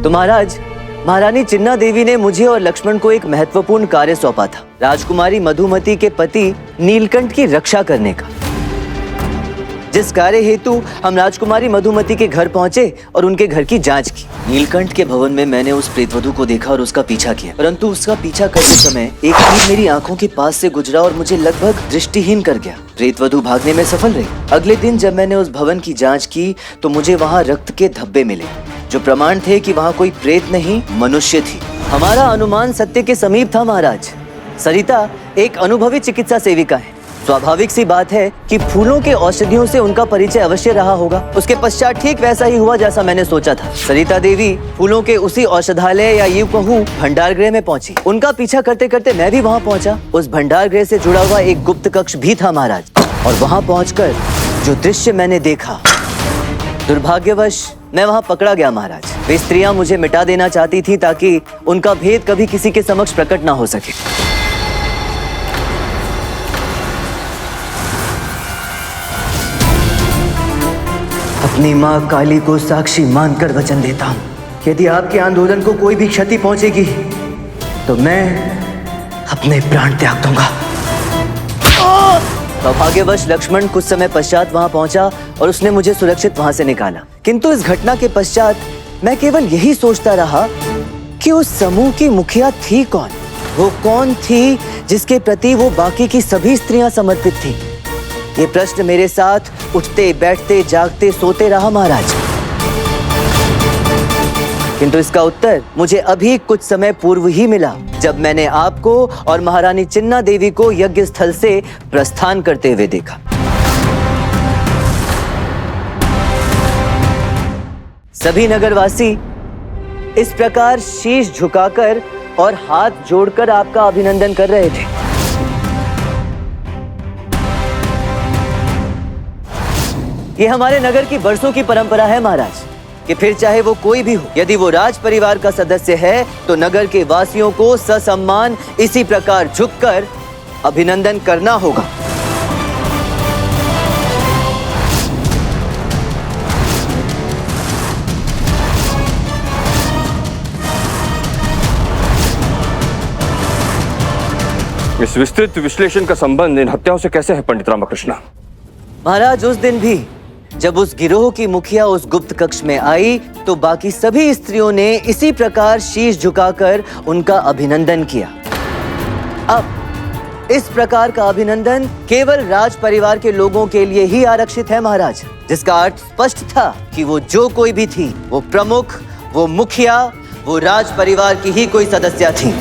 B: तो महाराज, महारानी चिन्ना देवी ने मुझे और लक्ष्मण को एक महत्वपूर्ण कार्य सौंपा था, राजकुमारी मधुमती के पति नीलकंठ की रक्षा करने का। जिस कार्य हेतु हम राजकुमारी मधुमती के घर पहुंचे और उनके घर की जांच की। नीलकंठ के भवन में मैंने उस प्रेतवधू को देखा और उसका पीछा किया, परंतु उसका पीछा करते समय एक तीर मेरी आंखों के पास से गुजरा और मुझे लगभग दृष्टिहीन कर गया। प्रेतवधू भागने में सफल रही। अगले दिन जब मैंने उस भवन की जांच की तो मुझे वहाँ रक्त के धब्बे मिले, जो प्रमाण थे कि वहाँ कोई प्रेत नहीं, मनुष्य थी। हमारा अनुमान सत्य के समीप था महाराज। सरिता एक अनुभवी चिकित्सा सेविका है। स्वाभाविक सी बात है कि फूलों के औषधियों से उनका परिचय अवश्य रहा होगा। उसके पश्चात ठीक वैसा ही हुआ जैसा मैंने सोचा था। सरिता देवी फूलों के उसी औषधालय या यूं कहूं भंडार गृह में पहुंची। उनका पीछा करते करते मैं भी वहां पहुंचा। उस भंडार गृह से जुड़ा हुआ एक गुप्त कक्ष भी था महाराज, और वहां पहुंचकर जो दृश्य मैंने देखा, दुर्भाग्यवश मैं वहां पकड़ा गया महाराज। वे स्त्रियां मुझे मिटा देना चाहती थी ताकि उनका भेद कभी किसी के समक्ष प्रकट ना हो सके। अपनी माँ काली को साक्षी मानकर वचन देता हूँ, यदि आपके आंदोलन को कोई भी क्षति पहुंचेगी तो मैं अपने प्राण त्याग दूंगा। सौभाग्यवश लक्ष्मण कुछ समय पश्चात वहां पहुंचा और उसने मुझे सुरक्षित वहां से निकाला। किंतु इस घटना के पश्चात मैं केवल यही सोचता रहा कि उस समूह की मुखिया थी कौन, वो कौन थी जिसके प्रति वो बाकी की सभी स्त्रियां समर्पित थी। ये प्रश्न मेरे साथ उठते बैठते जागते सोते रहा महाराज, किंतु इसका उत्तर मुझे अभी कुछ समय पूर्व ही मिला, जब मैंने आपको और महारानी चिन्ना देवी को यज्ञ स्थल से प्रस्थान करते हुए देखा। सभी नगरवासी इस प्रकार शीश झुकाकर और हाथ जोड़कर आपका अभिनंदन कर रहे थे। ये हमारे नगर की बरसों की परंपरा है महाराज, कि फिर चाहे वो कोई भी हो, यदि वो राज परिवार का सदस्य है तो नगर के वासियों को ससम्मान इसी प्रकार झुककर अभिनंदन करना होगा।
N: इस विस्तृत विश्लेषण का संबंध इन हत्याओं से कैसे है पंडित रामकृष्ण?
B: महाराज, उस दिन भी जब उस गिरोह की मुखिया उस गुप्त कक्ष में आई तो बाकी सभी स्त्रियों ने इसी प्रकार शीश झुकाकर उनका अभिनंदन किया। अब इस प्रकार का अभिनंदन केवल राज परिवार के लोगों के लिए ही आरक्षित है महाराज, जिसका अर्थ स्पष्ट था कि वो जो कोई भी थी, वो प्रमुख, वो मुखिया, वो राज परिवार की ही कोई सदस्य थी।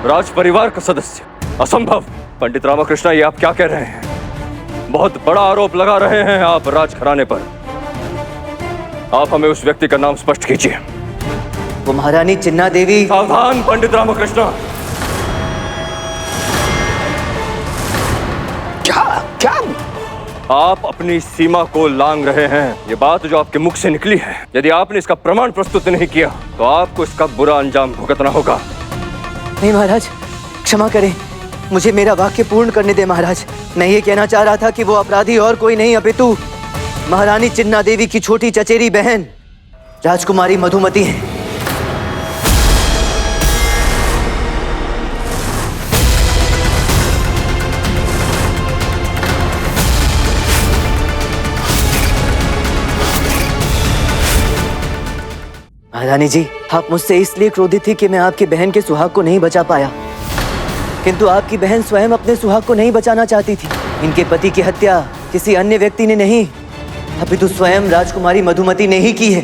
N: राज परिवार का सदस्य? असंभव। पंडित रामकृष्ण, ये आप क्या कह रहे हैं? बहुत बड़ा आरोप लगा रहे हैं आप राजघराने पर। आप हमें उस व्यक्ति का नाम स्पष्ट कीजिए।
B: वो महारानी चिन्ना देवी।
N: सावधान पंडित रामकृष्ण। क्या आप अपनी सीमा को लांघ रहे हैं। ये बात जो आपके मुख से निकली है, यदि आपने इसका प्रमाण प्रस्तुत नहीं किया तो आपको इसका बुरा अंजाम भुगतना होगा।
B: नहीं महाराज, क्षमा करें, मुझे मेरा वाक्य पूर्ण करने दे महाराज। मैं ये कहना चाह रहा था कि वो अपराधी और कोई नहीं अपितु महारानी चिन्ना देवी की छोटी चचेरी बहन राजकुमारी मधुमती है। महारानी जी, आप मुझसे इसलिए क्रोधित थी कि मैं आपकी बहन के सुहाग को नहीं बचा पाया, किंतु आपकी बहन स्वयं अपने सुहाग को नहीं बचाना चाहती थी। इनके पति की हत्या किसी अन्य व्यक्ति ने नहीं, अपितु स्वयं राजकुमारी मधुमती ने ही की है।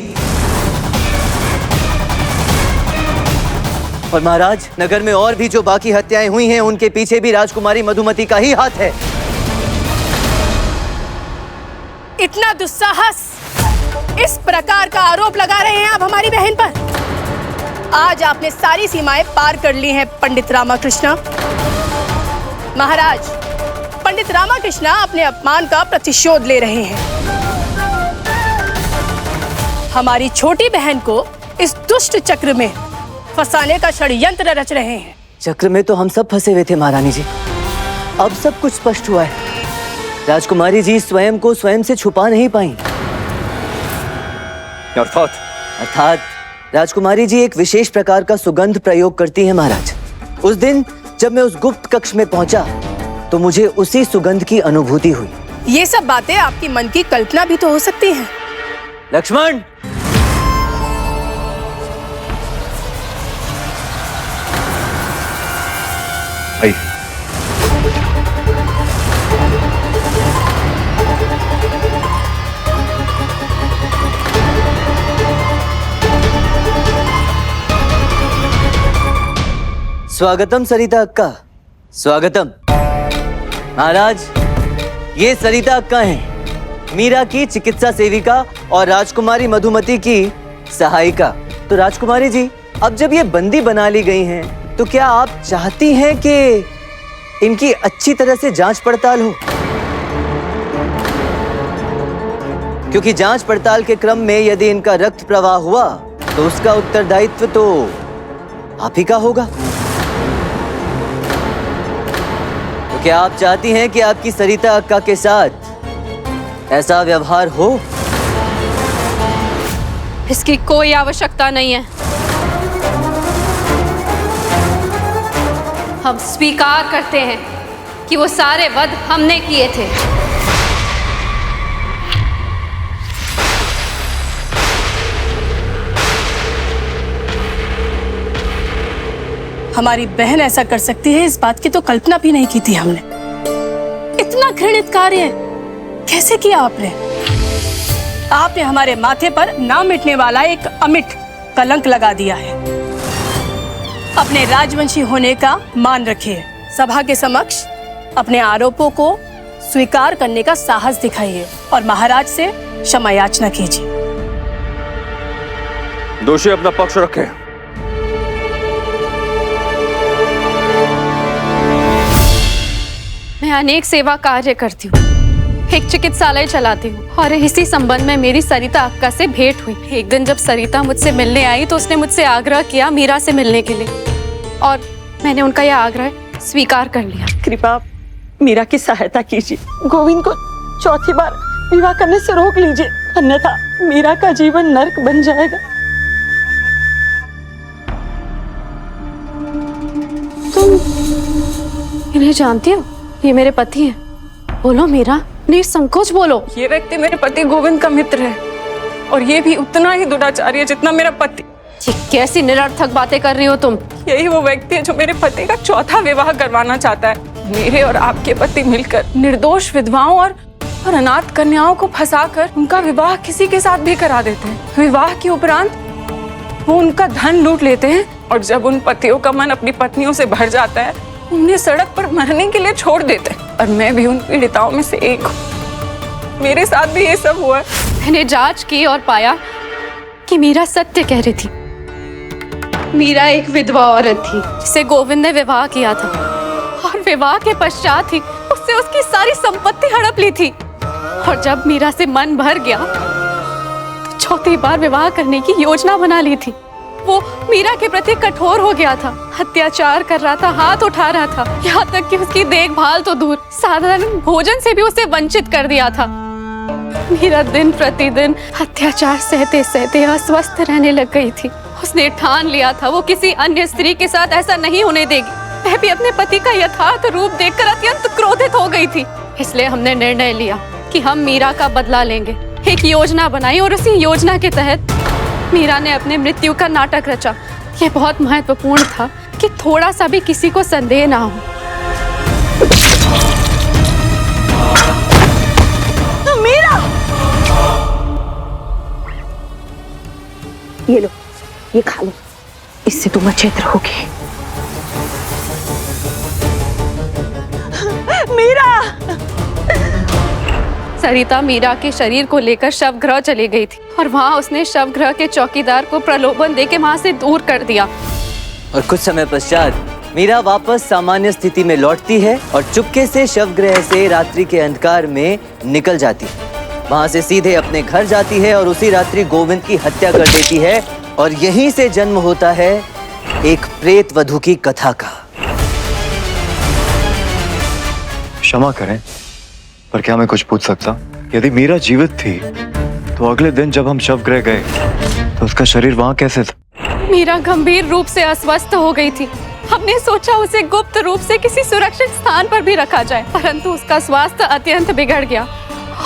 B: और महाराज, नगर में और भी जो बाकी हत्याएं हुई हैं, उनके पीछे भी राजकुमारी मधुमती का ही हाथ है।
L: इतना दुस्साहस, इस प्रकार का आरोप लगा रहे हैं आप हमारी बहन पर। आज आपने सारी सीमाएं पार कर ली हैं पंडित रामकृष्ण। महाराज, पंडित रामकृष्ण अपने अपमान का प्रतिशोध ले रहे हैं। हमारी छोटी बहन को इस दुष्ट चक्र में फंसाने का षड्यंत्र रच रहे हैं।
B: चक्र में तो हम सब फंसे हुए थे महारानी जी, अब सब कुछ स्पष्ट हुआ है। राजकुमारी जी स्वयं को स्वयं से छुपा नहीं पाई। अर्थात राजकुमारी जी एक विशेष प्रकार का सुगंध प्रयोग करती हैं महाराज। उस दिन जब मैं उस गुप्त कक्ष में पहुंचा तो मुझे उसी सुगंध की अनुभूति हुई।
L: ये सब बातें आपकी मन की कल्पना भी तो हो सकती हैं।
B: लक्ष्मण, स्वागतम सरिता अक्का, स्वागतम। महाराज, ये सरिता अक्का हैं, मीरा की चिकित्सा सेविका और राजकुमारी मधुमती की सहायिका। तो राजकुमारी जी, अब जब ये बंदी बना ली गई हैं, तो क्या आप चाहती हैं कि इनकी अच्छी तरह से जांच पड़ताल हो? क्योंकि जांच पड़ताल के क्रम में यदि इनका रक्त प्रवाह हुआ तो उसका उत्तरदायित्व तो आप ही का होगा। क्या आप चाहती हैं कि आपकी सरिता अक्का के साथ ऐसा व्यवहार हो?
M: इसकी कोई आवश्यकता नहीं है। हम स्वीकार करते हैं कि वो सारे वध हमने किए थे।
L: हमारी बहन ऐसा कर सकती है, इस बात की तो कल्पना भी नहीं की थी हमने। इतना घृणित कार्य कैसे किया आपने? आपने हमारे माथे पर ना मिटने वाला एक अमिट कलंक लगा दिया है। अपने राजवंशी होने का मान रखिए। सभा के समक्ष अपने आरोपों को स्वीकार करने का साहस दिखाइए और महाराज से क्षमा याचना कीजिए।
C: दोषी अपना पक्ष रखे।
M: मैं अनेक सेवा कार्य करती हूँ, एक चिकित्सालय चलाती हूँ और इसी संबंध में मेरी सरिता अक्का से भेंट हुई। एक दिन जब सरिता मुझसे मिलने आई तो उसने मुझसे आग्रह किया मीरा से मिलने के लिए, और मैंने उनका यह आग्रह स्वीकार कर लिया।
J: कृपा मीरा की सहायता कीजिए, गोविंद को चौथी बार विवाह करने से रोक लीजिए, अन्यथा मीरा का जीवन नरक बन जाएगा।
M: तुम इन्हें जानती हो? ये मेरे पति हैं। बोलो मीरा, निसंकोच बोलो।
I: ये व्यक्ति मेरे पति गोविंद का मित्र है और ये भी उतना ही दुराचारी है जितना मेरा पति।
M: कैसी निरर्थक बातें कर रही हो तुम?
I: यही वो व्यक्ति है जो मेरे पति का चौथा विवाह करवाना चाहता है। मेरे और आपके पति मिलकर निर्दोष विधवाओं और अनाथ कन्याओं को फंसाकर उनका विवाह किसी के साथ भी करा देते हैं। विवाह के उपरांत वो उनका धन लूट लेते हैं और जब उन पतियों का मन अपनी पत्नियों से भर जाता है उन्हें सड़क पर मरने के लिए छोड़ देते हैं। और मैं भी उन पीड़िताओं में से एक हूँ। मेरे साथ भी ये सब हुआ है।
M: मैंने जांच की और पाया कि मीरा सत्य कह रही थी। मीरा एक विधवा औरत थी जिसे गोविंद ने विवाह किया था और विवाह के पश्चात ही उससे उसकी सारी संपत्ति हड़प ली थी। और जब मीरा से मन भर गया तो चौथी बार विवाह करने की योजना बना ली थी। वो मीरा के प्रति कठोर हो गया था, अत्याचार कर रहा था, हाथ उठा रहा था, यहाँ तक कि उसकी देखभाल तो दूर, साधारण भोजन से भी उसे वंचित कर दिया था। मीरा दिन प्रतिदिन अत्याचार सहते सहते अस्वस्थ रहने लग गई थी। उसने ठान लिया था वो किसी अन्य स्त्री के साथ ऐसा नहीं होने देगी। वह भी अपने पति का यथार्थ रूप देखकर अत्यंत क्रोधित हो गई थी। इसलिए हमने निर्णय लिया कि हम मीरा का बदला लेंगे। एक योजना बनाई और उसी योजना के तहत मीरा ने अपने मृत्यु का नाटक रचा। यह बहुत महत्वपूर्ण था कि थोड़ा सा भी किसी को संदेह ना हो।
J: मीरा,
D: ये लो, ये खा लो, इससे तुम अच्छे रहोगे।
J: मीरा!
M: सरिता मीरा के शरीर को लेकर शवगृह चली गई थी और वहाँ उसने शवगृह के चौकीदार को प्रलोभन देके वहाँ से दूर कर दिया।
B: और कुछ समय पश्चात मीरा वापस सामान्य स्थिति में लौटती है और चुपके से शवगृह से रात्रि के अंधकार में निकल जाती है। वहाँ से सीधे अपने घर जाती है और उसी रात्रि गोविंद की हत्या कर देती है और यहीं से जन्म होता है एक प्रेत वधू की कथा का।
C: क्षमा करें, पर क्या मैं कुछ पूछ सकता? यदि मीरा जीवित थी तो अगले दिन जब हम शवगृह गए तो उसका शरीर वहां कैसे था?
M: मीरा गंभीर रूप से अस्वस्थ हो गई थी। हमने सोचा उसे गुप्त रूप से किसी सुरक्षित स्थान पर भी रखा जाए, परंतु उसका स्वास्थ्य अत्यंत बिगड़ गया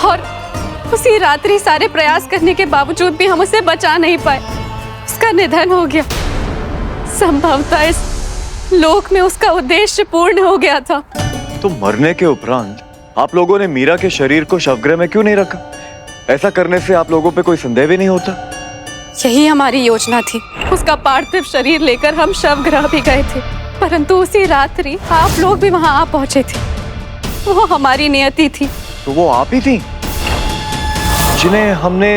M: और उसी रात्रि सारे प्रयास करने के बावजूद भी हम उसे बचा नहीं पाए। उसका निधन हो गया। संभवतः इस लोक में उसका उद्देश्य पूर्ण हो गया था।
C: तो मरने के उपरांत आप लोगों ने मीरा के शरीर को शवगृह में क्यों नहीं रखा? ऐसा करने से आप लोगों पे कोई संदेह भी नहीं होता?
M: यही हमारी योजना थी। उसका पार्थिव शरीर लेकर हम शवगृह भी गए थे, परंतु उसी रात्रि आप लोग भी वहां आ पहुंचे थे। वो हमारी नियति थी।
C: तो वो आप ही थी जिन्हें हमने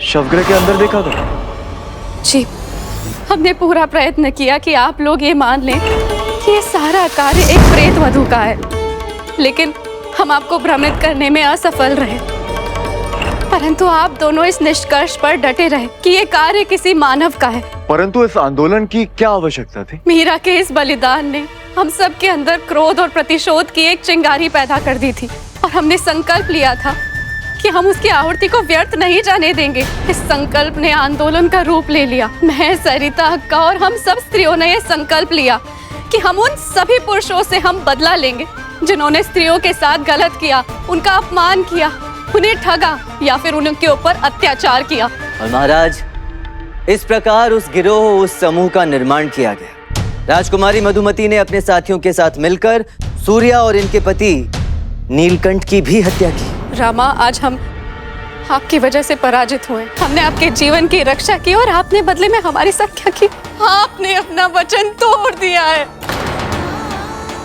C: शवगृह के अंदर देखा था?
M: जी, हमने पूरा प्रयत्न किया कि आप लोग ये मान लें कि ये सारा कार्य एक प्रेत वधू का है, लेकिन हम आपको भ्रमित करने में असफल रहे। परंतु आप दोनों इस निष्कर्ष पर डटे रहे कि ये कार्य किसी मानव का है।
C: परंतु इस आंदोलन की क्या आवश्यकता थी?
M: मीरा के इस बलिदान ने हम सब के अंदर क्रोध और प्रतिशोध की एक चिंगारी पैदा कर दी थी और हमने संकल्प लिया था कि हम उसकी आहुति को व्यर्थ नहीं जाने देंगे। इस संकल्प ने आंदोलन का रूप ले लिया। मैं, सरिता अक्का और हम सब स्त्रियों ने यह संकल्प लिया कि हम उन सभी पुरुषों से हम बदला लेंगे जिन्होंने स्त्रियों के साथ गलत किया, उनका अपमान किया, उन्हें ठगा या फिर उनके ऊपर अत्याचार किया।
B: और महाराज, इस प्रकार उस गिरोह, उस समूह का निर्माण किया गया राजकुमारी मधुमती ने अपने साथियों के साथ मिलकर सूर्या और इनके पति नीलकंठ की भी हत्या की।
M: रामा, आज हम आपकी वजह से पराजित हुए। हमने आपके जीवन की रक्षा की और आपने बदले में हमारी संख्या की। आपने अपना वचन तोड़ दिया है।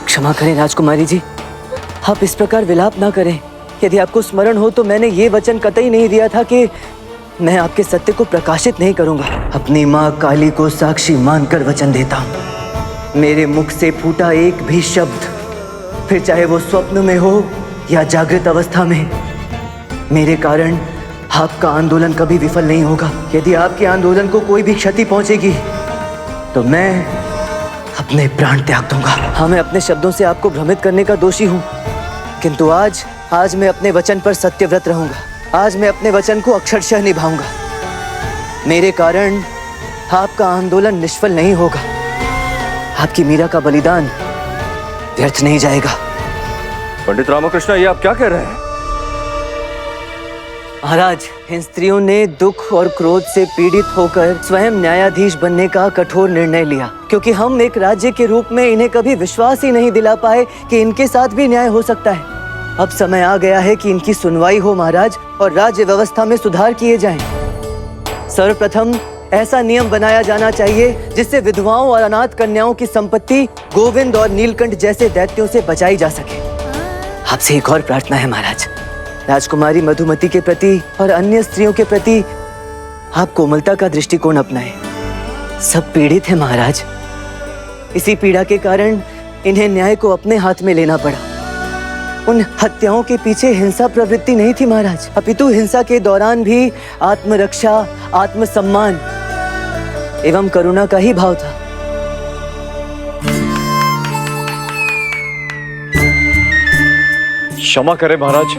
B: क्षमा करें राजकुमारी जी, आप इस प्रकार विलाप ना करें। यदि आपको स्मरण हो तो मैंने ये वचन कतई नहीं दिया था कि मैं आपके सत्य को प्रकाशित नहीं करूंगा। अपनी माँ काली को साक्षी मानकर वचन देता हूँ, मेरे मुख से फूटा एक भी शब्द, फिर चाहे वो स्वप्न में हो या जागृत अवस्था में, मेरे कारण आपका आंदोलन कभी विफल नहीं होगा। यदि आपके आंदोलन को कोई भी क्षति पहुंचेगी तो मैं अपने प्राण त्याग दूंगा। हाँ, मैं अपने शब्दों से आपको भ्रमित करने का दोषी हूँ, किंतु आज मैं अपने वचन पर सत्यव्रत रहूंगा। आज मैं अपने वचन को अक्षरशः निभाऊंगा। मेरे कारण आपका आंदोलन निष्फल नहीं होगा। आपकी मीरा का बलिदान व्यर्थ नहीं जाएगा।
C: पंडित रामकृष्ण, ये आप क्या कह रहे हैं?
B: महाराज, इन स्त्रियों ने दुख और क्रोध से पीड़ित होकर स्वयं न्यायाधीश बनने का कठोर निर्णय लिया, क्योंकि हम एक राज्य के रूप में इन्हें कभी विश्वास ही नहीं दिला पाए कि इनके साथ भी न्याय हो सकता है। अब समय आ गया है कि इनकी सुनवाई हो महाराज, और राज्य व्यवस्था में सुधार किए जाएं। सर्वप्रथम ऐसा नियम बनाया जाना चाहिए जिससे विधवाओं और अनाथ कन्याओं की संपत्ति गोविंद और नीलकंठ जैसे दैत्यों से बचाई जा सके। आपसे एक और प्रार्थना है महाराज, राजकुमारी मधुमती के प्रति और अन्य स्त्रियों के प्रति आप कोमलता का दृष्टिकोण अपनाएं। सब पीड़ित हैं महाराज, इसी पीड़ा के कारण इन्हें न्याय को अपने हाथ में लेना पड़ा। उन हत्याओं के पीछे हिंसा प्रवृत्ति नहीं थी महाराज, अपितु हिंसा के दौरान भी आत्मरक्षा, आत्मसम्मान एवं करुणा का ही भाव था।
C: क्षमा करें महाराज,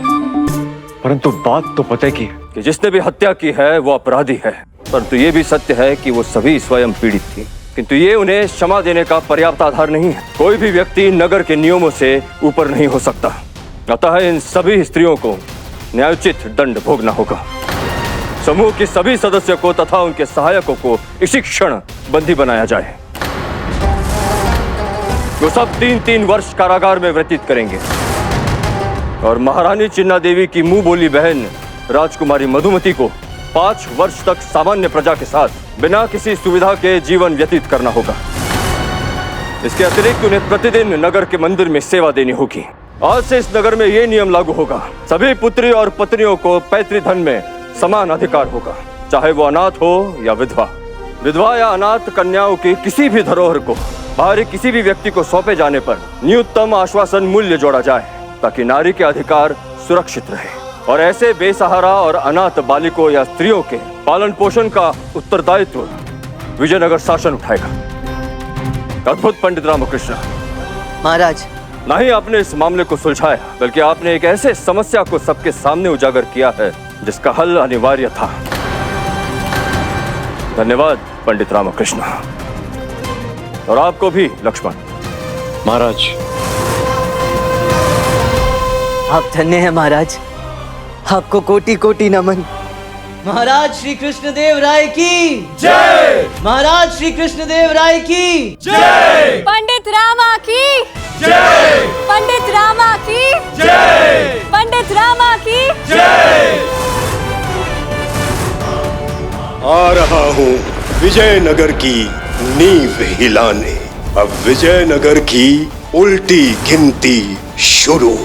C: परंतु बात तो पते की है कि जिसने भी हत्या की है वो अपराधी है। परंतु ये भी सत्य है कि वो सभी स्वयं पीड़ित थी, किंतु ये उन्हें क्षमा देने का पर्याप्त आधार नहीं है। कोई भी व्यक्ति नगर के नियमों से ऊपर नहीं हो सकता, अतः इन सभी स्त्रियों को न्यायोचित दंड भोगना होगा। समूह के सभी सदस्यों को तथा उनके सहायकों को इसी क्षण बंदी बनाया जाए। वो सब 3-3 वर्ष कारागार में व्यतीत करेंगे और महारानी चिन्ना देवी की मुंह बोली बहन राजकुमारी मधुमती को 5 वर्ष तक सामान्य प्रजा के साथ बिना किसी सुविधा के जीवन व्यतीत करना होगा। इसके अतिरिक्त उन्हें प्रतिदिन नगर के मंदिर में सेवा देनी होगी। आज से इस नगर में ये नियम लागू होगा, सभी पुत्री और पत्नियों को पैतृक धन में समान अधिकार होगा, चाहे वो अनाथ हो या विधवा। विधवा या अनाथ कन्याओं की किसी भी धरोहर को बाहरी किसी भी व्यक्ति को सौंपे जाने पर न्यूनतम आश्वासन मूल्य जोड़ा जाए, ताकि नारी के अधिकार सुरक्षित रहे। और ऐसे बेसहारा और अनाथ बालिकों या स्त्रियों के पालन पोषण का उत्तरदायित्व विजयनगर शासन उठाएगा। अद्भुत पंडित रामकृष्ण
B: महाराज,
C: न ही आपने इस मामले को सुलझाया, बल्कि आपने एक ऐसे समस्या को सबके सामने उजागर किया है जिसका हल अनिवार्य था। धन्यवाद पंडित रामकृष्ण, और आपको भी लक्ष्मण।
F: महाराज,
B: आप धन्य हैं महाराज, आपको कोटि कोटि नमन। महाराज श्री कृष्ण देव राय की जय। महाराज श्री कृष्ण देव राय की जय।
I: पंडित रामा की
Q: जय।
I: पंडित रामा की
Q: जय।
I: पंडित रामा की
Q: जय।
S: आ रहा हूँ विजयनगर की नींव हिलाने। अब विजयनगर की उल्टी गिनती शुरू।